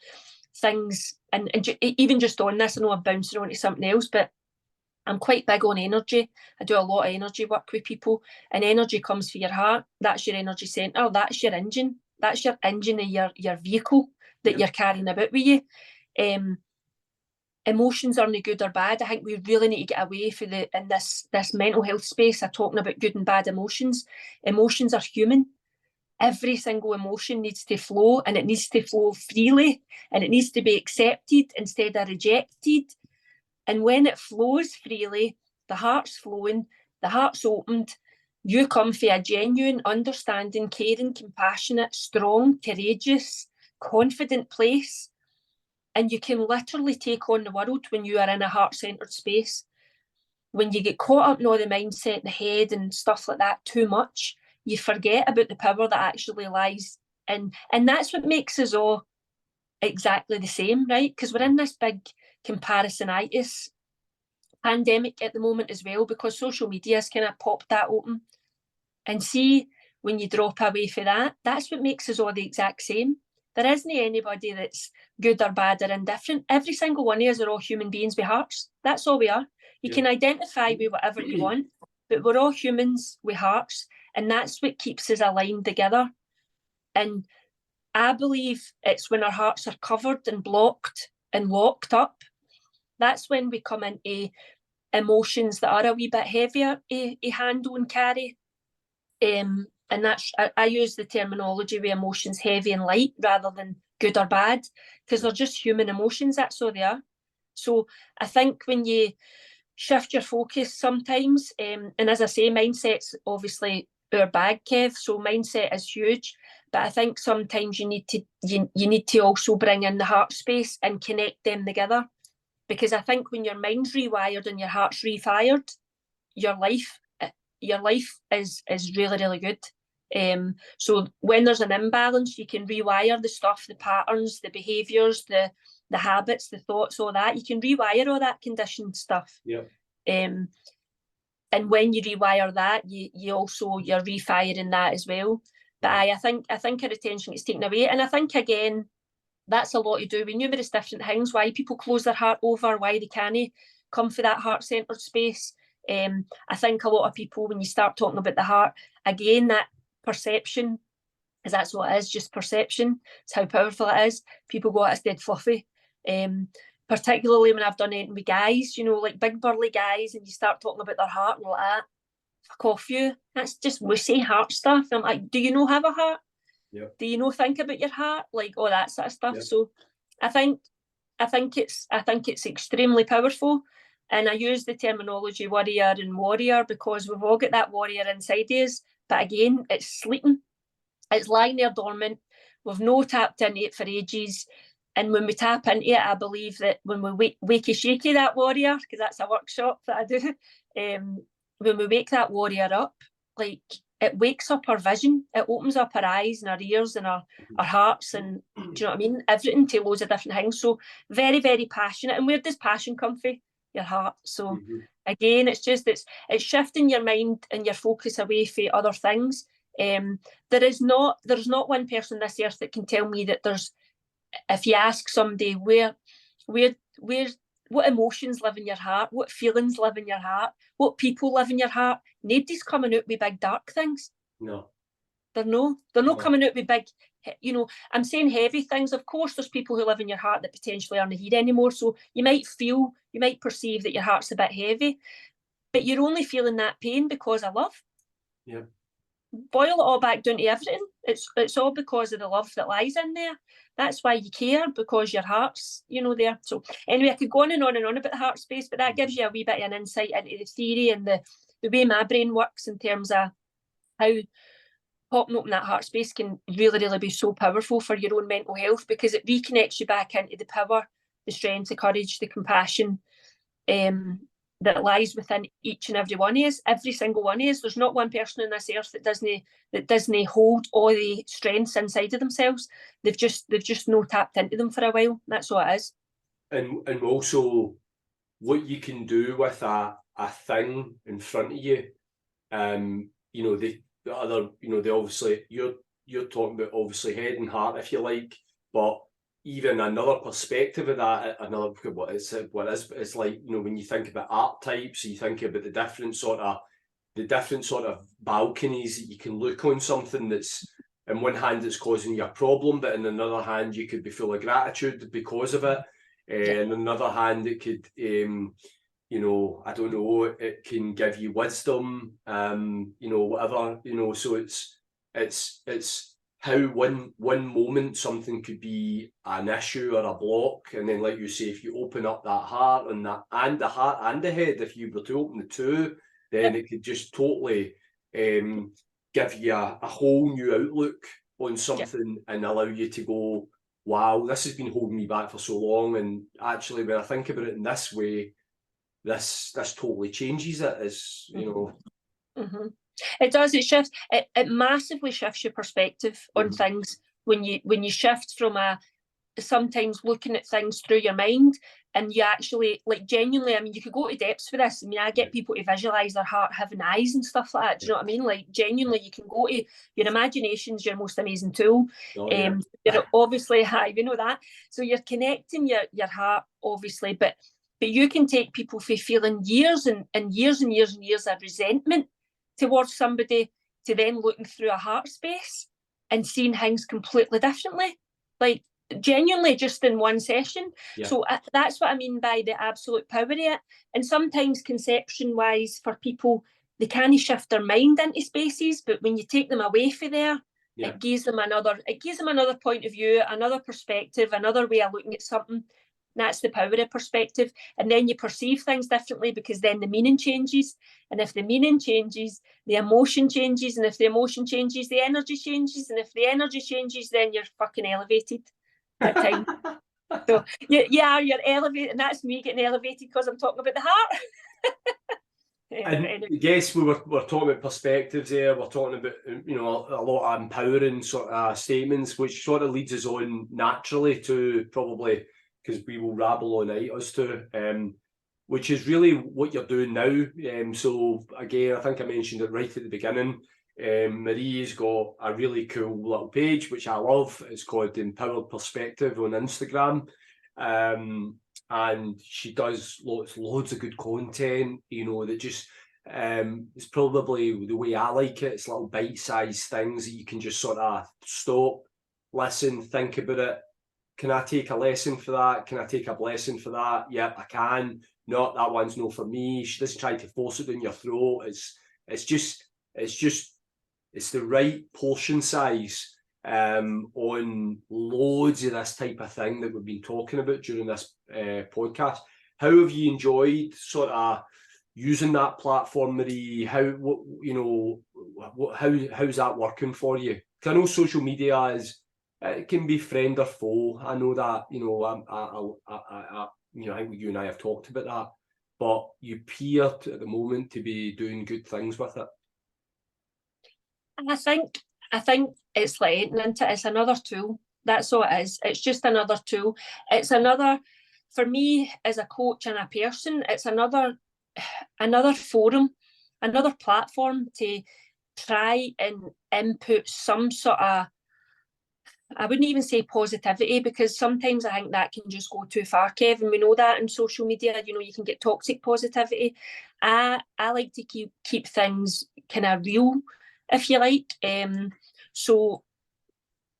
things. And even just on this, I know I'm bouncing onto something else, but I'm quite big on energy. I do a lot of energy work with people, and energy comes from your heart. That's your energy centre. That's your engine. That's your engine of your vehicle that you're carrying about with you. Emotions aren't good or bad. I think we really need to get away from in this mental health space of talking about good and bad emotions. Emotions are human. Every single emotion needs to flow, and it needs to flow freely, and it needs to be accepted instead of rejected. And when it flows freely, the heart's flowing, the heart's opened, you come from a genuine, understanding, caring, compassionate, strong, courageous, confident place. And you can literally take on the world when you are in a heart-centered space. When you get caught up in all the mindset, the head and stuff like that too much, you forget about the power that actually lies in. And that's what makes us all exactly the same, right? Because we're in this big comparisonitis pandemic at the moment as well, because social media has kind of popped that open. And see, when you drop away for that, that's what makes us all the exact same. There isn't anybody that's good or bad or indifferent. Every single one of us are all human beings with hearts. That's all we are. You can identify with whatever you want, but we're all humans with hearts, and that's what keeps us aligned together. And I believe it's when our hearts are covered and blocked and locked up, that's when we come into emotions that are a wee bit heavier to handle and carry. And that's, I use the terminology with emotions heavy and light rather than good or bad, because they're just human emotions, that's all they are. So I think when you shift your focus sometimes, and as I say, mindset's obviously our bag, Kev, so mindset is huge, but I think sometimes you need to also bring in the heart space and connect them together, because I think when your mind's rewired and your heart's refired, your life is really, really good. So when there's an imbalance, you can rewire the stuff, the patterns, the behaviours, the habits, the thoughts, all that. You can rewire all that conditioned stuff. Yeah. And when you rewire that, you're refiring that as well. But I think our attention gets taken away, and I think again that's a lot to do with numerous different things. Why people close their heart over, why they can't come for that heart-centred space. I think a lot of people, when you start talking about the heart, again, that perception, because that's what it is, just perception. It's how powerful it is. People go, it's dead fluffy. Particularly when I've done it with guys, like big burly guys, and you start talking about their heart and all that. Fuck off you. That's just wussy heart stuff. And I'm like, do you not have a heart? Yeah. Do you not think about your heart? Like all that sort of stuff. Yeah. So I think it's extremely powerful. And I use the terminology warrior and warrior because we've all got that warrior inside us. But again, it's sleeping. It's lying there dormant. We've no tapped into it for ages. And when we tap into it, I believe that when we wakey shaky that warrior, because that's a workshop that I do, when we wake that warrior up, like it wakes up our vision. It opens up our eyes and our ears and our hearts, and do you know what I mean? Everything to loads of different things. So very, very passionate. And where does passion come from? Your heart. So again, it's shifting your mind and your focus away from other things. There's not one person on this earth that can tell me that there's, if you ask somebody what emotions live in your heart, what feelings live in your heart, what people live in your heart, nobody's coming out with big dark things. No. They're not coming out with big, I'm saying heavy things. Of course, there's people who live in your heart that potentially aren't here anymore. So you might perceive that your heart's a bit heavy, but you're only feeling that pain because of love. Yeah. Boil it all back down to everything. It's all because of the love that lies in there. That's why you care, because your heart's, there. So anyway, I could go on and on about the heart space, but that gives you a wee bit of an insight into the theory and the way my brain works in terms of how popping open that heart space can really, really be so powerful for your own mental health, because it reconnects you back into the power, the strength, the courage, the compassion, that lies within each and every one of us, every single one of us. There's not one person on this earth that doesn't hold all the strengths inside of themselves. They've just no tapped into them for a while. That's what it is. And also what you can do with a thing in front of you. The other, they obviously you're talking about obviously head and heart, if you like, but even another perspective of that, it's like, when you think about archetypes, you think about the different sort of balconies that you can look on something that's, in one hand it's causing you a problem, but in another hand you could be full of gratitude because of it. And on another hand it could, I don't know, it can give you wisdom, whatever, so it's how one moment something could be an issue or a block, and then, like you say, if you open up that heart and the heart and the head, if you were to open the two, then it could just totally give you a whole new outlook on something and allow you to go, wow, this has been holding me back for so long, and actually when I think about it in this way, this totally changes it, as It does. It shifts. It massively shifts your perspective on things when you shift from a sometimes looking at things through your mind, and you actually, like, genuinely, I mean, you could go to depths for this. I mean, I get people to visualise their heart having eyes and stuff like that. Do you know what I mean? Like, genuinely, you can go to your imagination's your most amazing tool. You're obviously, you know that. So you're connecting your heart, obviously, but you can take people for feeling years and years and years and years of resentment towards somebody to then looking through a heart space and seeing things completely differently. Like, genuinely, just in one session. So that's what I mean by the absolute power of it. And sometimes conception wise for people, they can't shift their mind into spaces, but when you take them away from there, it gives them another point of view, another perspective, another way of looking at something. That's the power of perspective. And then you perceive things differently, because then the meaning changes. And if the meaning changes, the emotion changes. And if the emotion changes, the energy changes. And if the energy changes, then you're fucking elevated at time. So you're elevated, and that's me getting elevated because I'm talking about the heart. And yes, we were talking about perspectives there. We're talking about, you know, a lot of empowering sort of statements, which sort of leads us on naturally to probably, because we will rabble all night, us two, which is really what you're doing now. So again, I think I mentioned it right at the beginning. Marie's got a really cool little page, which I love. It's called The Empowered Perspective on Instagram. And she does loads of good content, you know, that just, it's probably the way I like it. It's little bite-sized things that you can just sort of stop, listen, think about it. Can I take a lesson for that? Can I take a blessing for that? Yep, I can. No, that one's no for me. She doesn't try to force it down your throat. It's the right portion size on loads of this type of thing that we've been talking about during this podcast. How have you enjoyed sort of using that platform, Marie? How's that working for you? Because I know social media it can be friend or foe. I know that, you know, I think you and I have talked about that, but you appear at the moment to be doing good things with it. I think it's like anything, isn't it? It's another tool. That's all it is. It's just another tool. It's another, for me as a coach and a person, it's another forum, another platform to try and input some sort of, I wouldn't even say positivity, because sometimes I think that can just go too far, Kevin. We know that in social media, you know, you can get toxic positivity. I like to keep things kind of real, if you like. So,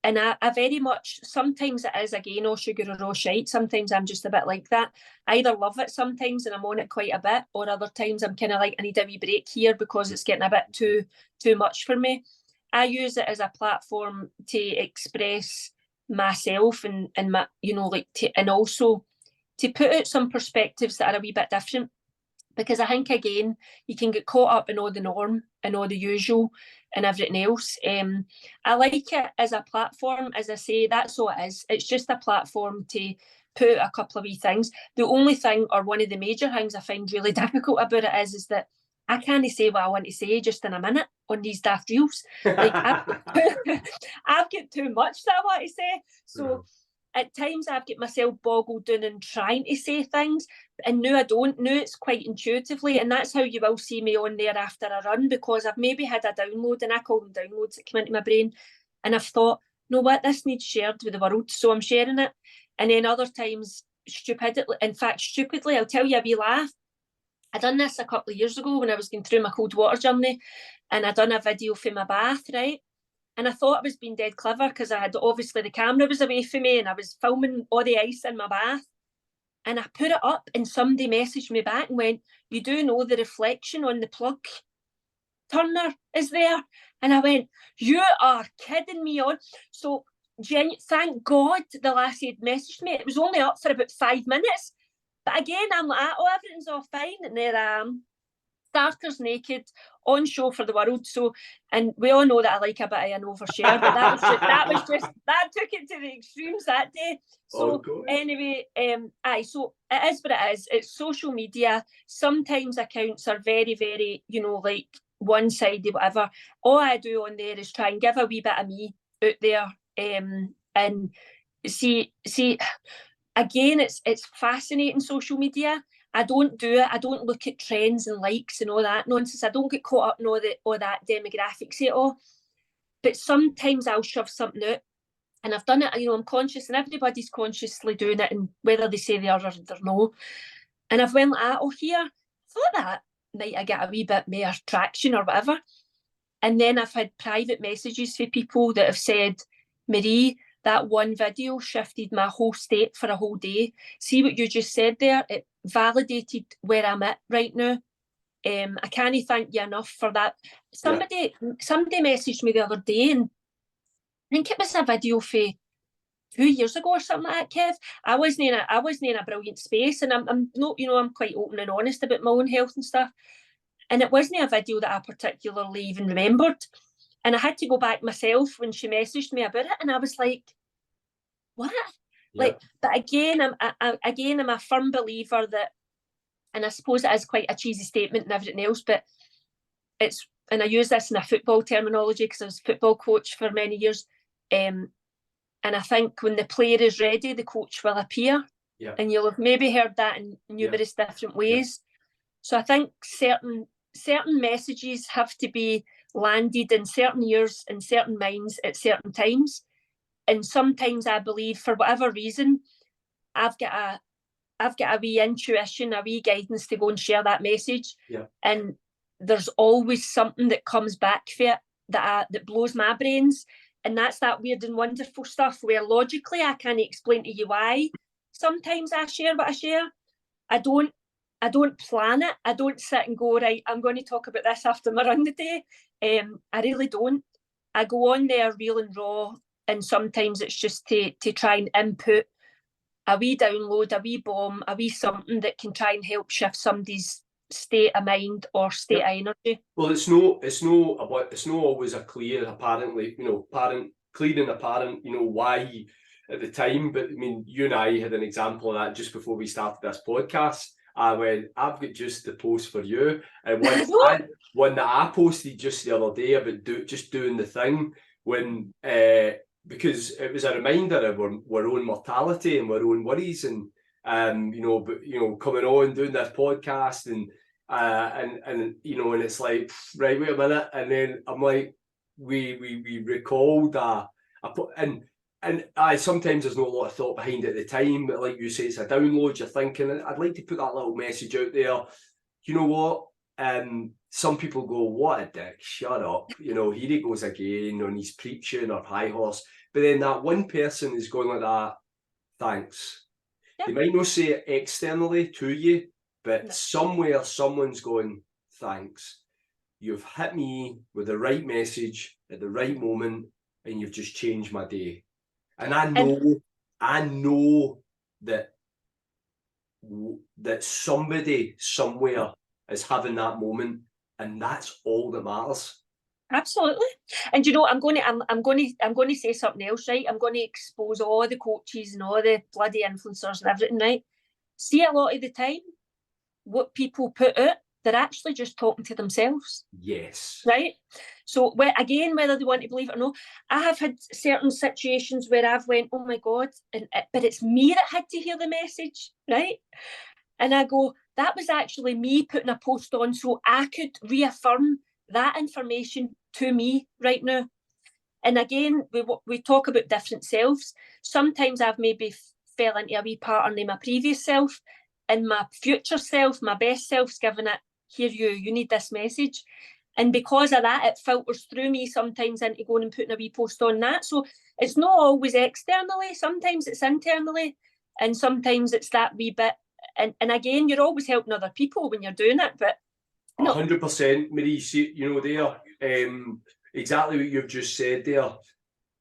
and I very much, sometimes it is, again, all sugar or all shite. Sometimes I'm just a bit like that. I either love it sometimes and I'm on it quite a bit, or other times I'm kind of like, I need a wee break here because it's getting a bit too much for me. I use it as a platform to express myself and my, you know, like, and also to put out some perspectives that are a wee bit different. Because I think, again, you can get caught up in all the norm and all the usual and everything else. I like it as a platform. As I say, that's all it is. It's just a platform to put a couple of wee things. The only thing, or one of the major things I find really difficult about it is that I can't say what I want to say just in a minute on these daft reels. Like, I've got too much that I want to say. So at times I've got myself boggled down and trying to say things, and now I don't. Now it's quite intuitively, and that's how you will see me on there after a run, because I've maybe had a download, and I call them downloads that come into my brain, and I've thought, no, what, this needs shared with the world, so I'm sharing it. And then other times, stupidly, I'll tell you a wee laugh. I done this a couple of years ago when I was going through my cold water journey, and I done a video for my bath, right? And I thought I was being dead clever, because I had, obviously, the camera was away from me and I was filming all the ice in my bath. And I put it up and somebody messaged me back and went, you do know the reflection on the plug turner is there? And I went, you are kidding me on. So thank God the lassie had messaged me. It was only up for about 5 minutes. But again, I'm like, oh, everything's all fine. And there I am, starters naked, on show for the world. So, and we all know that I like a bit of an overshare, but that took it to the extremes that day. So anyway, so it is what it is. It's social media. Sometimes accounts are very, very, you know, like one-sided, whatever. All I do on there is try and give a wee bit of me out there, and see, again, it's fascinating, social media. I don't do it. I don't look at trends and likes and all that nonsense. I don't get caught up in all that demographics at all. But sometimes I'll shove something out, and I've done it, I'm conscious, and everybody's consciously doing it, and whether they say they are or they're no. And I've went like, here, I thought that might I get a wee bit more traction or whatever. And then I've had private messages for people that have said, Marie, that one video shifted my whole state for a whole day. See what you just said there? It validated where I'm at right now. I can't thank you enough for that. Somebody messaged me the other day, and I think it was a video for 2 years ago or something like that, Kev. I wasn't in a brilliant space, and I'm not, I'm quite open and honest about my own health and stuff. And it wasn't a video that I particularly even remembered. And I had to go back myself when she messaged me about it, and I was like, what? Yeah. But again, I'm a firm believer that, and I suppose it is quite a cheesy statement and everything else, but and I use this in a football terminology because I was a football coach for many years. And I think when the player is ready, the coach will appear. Yeah. And you'll have maybe heard that in numerous different ways. Yeah. So I think certain messages have to be landed in certain ears, in certain minds at certain times. And sometimes I believe, for whatever reason, I've got a wee intuition, a wee guidance to go and share that message. Yeah. And there's always something that comes back for it that blows my brains. And that's that weird and wonderful stuff where logically I can't explain to you why. Sometimes I share what I share. I don't plan it. I don't sit and go, right, I'm going to talk about this after my run today. I really don't. I go on there real and raw, and sometimes it's just to try and input a wee download, a wee bomb, a wee something that can try and help shift somebody's state of mind or state of energy. Well, it's no always a clear and apparent, why at the time. But I mean, you and I had an example of that just before we started this podcast. I went, I've got just the post for you, and one that I posted just the other day about just doing the thing when because it was a reminder of our own mortality and our own worries, and coming on doing this podcast and it's like, right, wait a minute, and then I'm like, we recalled and I sometimes there's not a lot of thought behind it at the time, but like you say, it's a download. You're thinking, I'd like to put that little message out there. You know what? Some people go, what a dick, shut up. Here he goes again on his preaching or high horse. But then that one person is going like that, thanks. Yep. They might not say it externally to you, but somewhere someone's going, thanks. You've hit me with the right message at the right moment, and you've just changed my day. And I know that somebody somewhere is having that moment, and that's all that matters. Absolutely. And I'm going to say something else, right? I'm going to expose all the coaches and all the bloody influencers and everything, right? See, a lot of the time, what people put out, they're actually just talking to themselves. Yes. Right? So, again, whether they want to believe it or not, I have had certain situations where I've went, oh my God, but it's me that had to hear the message, right? And I go, that was actually me putting a post on so I could reaffirm that information to me right now. And again, we talk about different selves. Sometimes I've maybe fell into a wee pattern in my previous self, and my future self, my best self's given it, here you need this message. And because of that, it filters through me sometimes into going and putting a wee post on that. So it's not always externally. Sometimes it's internally, and sometimes it's that wee bit. And again, you're always helping other people when you're doing it. But 100%, Marie. See, exactly what you've just said there.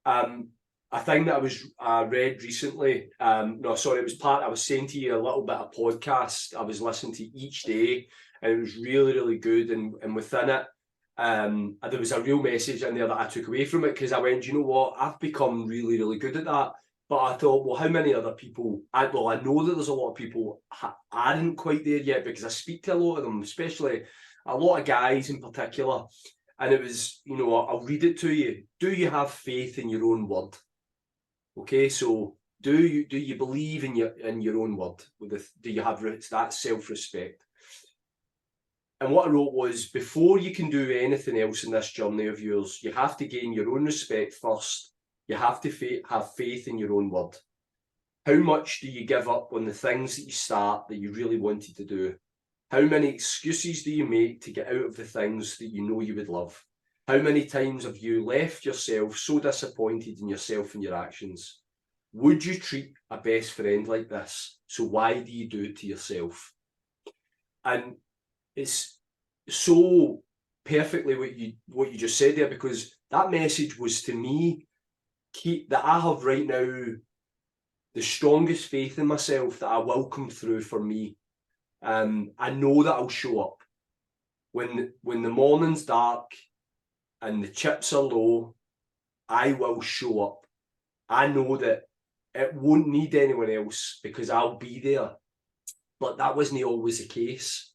A thing that I read recently. It was I was saying to you a little bit of podcast I was listening to each day, and it was really, really good. And within it, there was a real message in there that I took away from it, because I went, you know what? I've become really, really good at that. But I thought, well, how many other people? I know that there's a lot of people aren't quite there yet, because I speak to a lot of them, especially a lot of guys in particular. And it was, I'll read it to you. Do you have faith in your own word? Okay, so do you believe in your own word? Do you have that self-respect? And what I wrote was, before you can do anything else in this journey of yours, you have to gain your own respect first. You have to have faith in your own word. How much do you give up on the things that you start that you really wanted to do? How many excuses do you make to get out of the things that you know you would love? How many times have you left yourself so disappointed in yourself and your actions? Would you treat a best friend like this? So why do you do it to yourself? And it's so perfectly what you just said there, because that message was to me that I have right now the strongest faith in myself that I will come through for me. I know that I'll show up when the morning's dark and the chips are low. I will show up. I know that it won't need anyone else because I'll be there. But that wasn't always the case.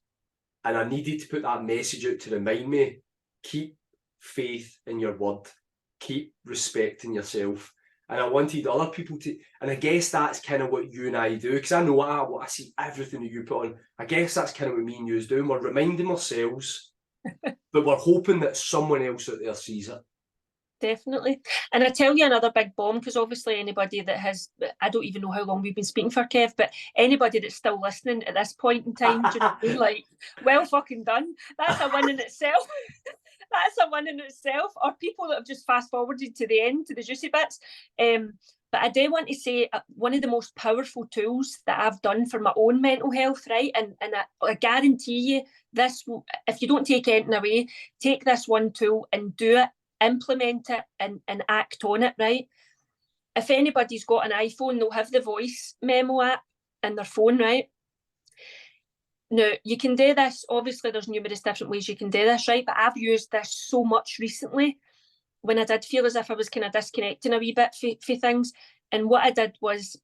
And I needed to put that message out to remind me, keep faith in your word, keep respecting yourself. And I wanted other people to, and I guess that's kind of what you and I do, because I know I see everything that you put on. I guess that's kind of what me and you is doing. We're reminding ourselves, but we're hoping that someone else out there sees it. Definitely. And I tell you another big bomb, because obviously anybody that has, I don't even know how long we've been speaking for, Kev, but anybody that's still listening at this point in time, do you know what I mean? Like, well fucking done. That's a win in itself. That's a win in itself. Or people that have just fast forwarded to the end, to the juicy bits. But I do want to say one of the most powerful tools that I've done for my own mental health, right? And I guarantee you this, if you don't take anything away, take this one tool and do it, implement it and act on it, right? If anybody's got an iPhone, they'll have the voice memo app in their phone, right? Now, you can do this, obviously there's numerous different ways you can do this, right? But I've used this so much recently when I did feel as if I was kind of disconnecting a wee bit for things. And what I did was,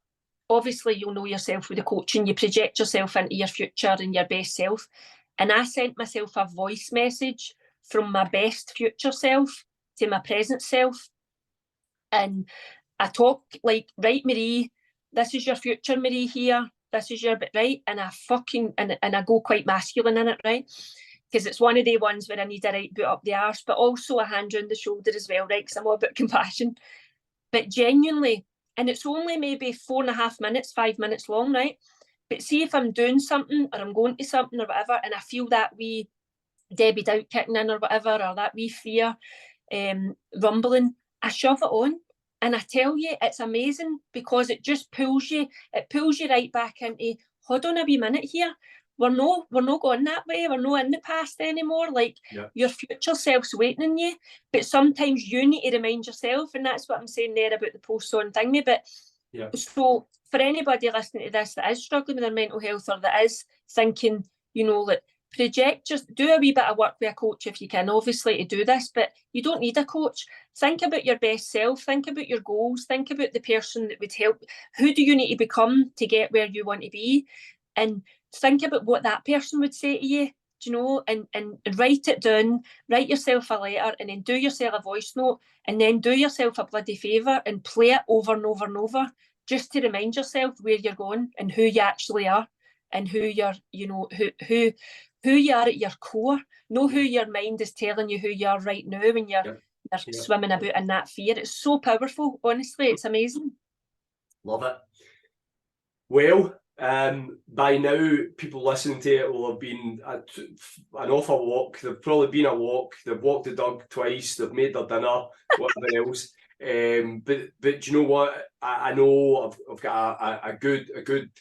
obviously you'll know yourself with the coaching, you project yourself into your future and your best self. And I sent myself a voice message from my best future self to my present self. And I talk like, right, Marie, this is your future, Marie, here. This is your bit, right? And I fucking, and I go quite masculine in it, right? Because it's one of the ones where I need a right boot up the arse, but also a hand round the shoulder as well, right? Because I'm all about compassion. But genuinely, and it's only maybe 4.5 minutes, 5 minutes long, right? But see if I'm doing something or I'm going to something or whatever, and I feel that wee Debbie doubt kicking in or whatever, or that wee fear rumbling, I shove it on. And I tell you, it's amazing because it just pulls you right back into, hold on a wee minute here. We're not going that way. We're not in the past anymore. Like, your future self's waiting on you. But sometimes you need to remind yourself, and that's what I'm saying there about the post on thingy. But so for anybody listening to this that is struggling with their mental health, or that is thinking, you know, like, project, just do a wee bit of work with a coach if you can, obviously, to do this, but you don't need a coach. Think about your best self, think about your goals, think about the person that would help. Who do you need to become to get where you want to be? And think about what that person would say to you, do you know, and write it down, write yourself a letter, and then do yourself a voice note, and then do yourself a bloody favour and play it over and over and over, just to remind yourself where you're going and who you actually are, and who you're, you know, who you are at your core. Know who your mind is telling you who you are right now when you're swimming about in that fear. It's so powerful, honestly, it's amazing. Love it. Well, by now, people listening to it will have been an off a walk. They've probably been a walk. They've walked the dog twice. They've made their dinner, whatever else. But do you know what? I know I've got a good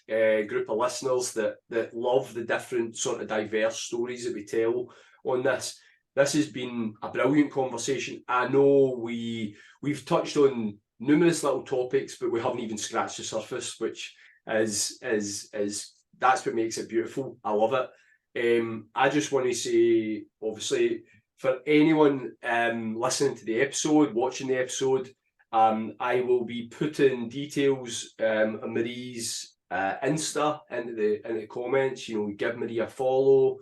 group of listeners that love the different sort of diverse stories that we tell on this. This has been a brilliant conversation. I know we've touched on numerous little topics, but we haven't even scratched the surface, which is that's what makes it beautiful. I love it. I just want to say, obviously, for anyone listening to the episode, watching the episode, I will be putting details on Marie's Insta into the comments. You know, give Marie a follow,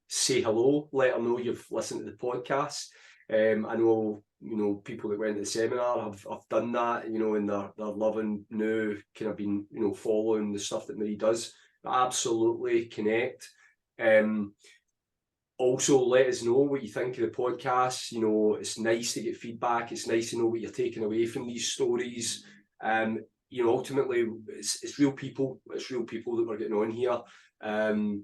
say hello, let her know you've listened to the podcast, and people that went to the seminar have done that, and they're loving now, kind of been, following the stuff that Marie does. But absolutely connect. Also, let us know what you think of the podcast. It's nice to get feedback. It's nice to know what you're taking away from these stories. Ultimately, it's real people. It's real people that we're getting on here,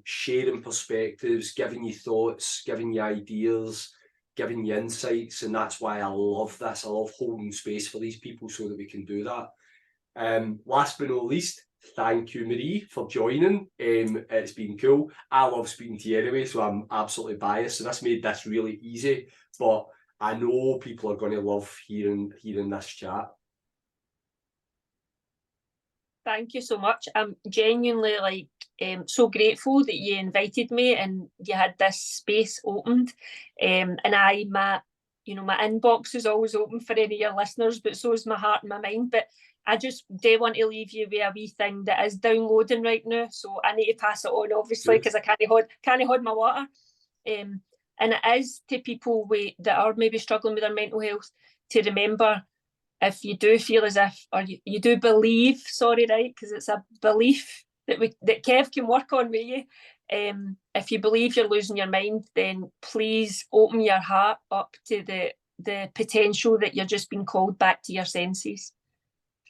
sharing perspectives, giving you thoughts, giving you ideas, giving you insights. And that's why I love this. I love holding space for these people so that we can do that. Last but not least, thank you, Marie, for joining. It's been cool. I love speaking to you anyway, so I'm absolutely biased. So this made this really easy, but I know people are going to love hearing this chat. Thank you so much. I'm genuinely so grateful that you invited me and you had this space opened. And my inbox is always open for any of your listeners, but so is my heart and my mind. But I just do want to leave you with a wee thing that is downloading right now. So I need to pass it on, obviously, because I can't hold my water. And it is to people that are maybe struggling with their mental health to remember, if you do feel as if, or you do believe, right, because it's a belief that Kev can work on with you. If you believe you're losing your mind, then please open your heart up to the potential that you're just being called back to your senses.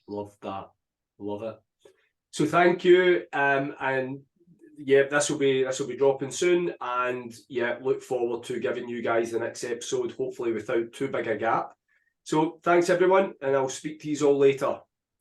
Love that. Love it. So thank you. And yeah, this will be dropping soon. And yeah, look forward to giving you guys the next episode, hopefully without too big a gap. So thanks everyone, and I'll speak to you all later.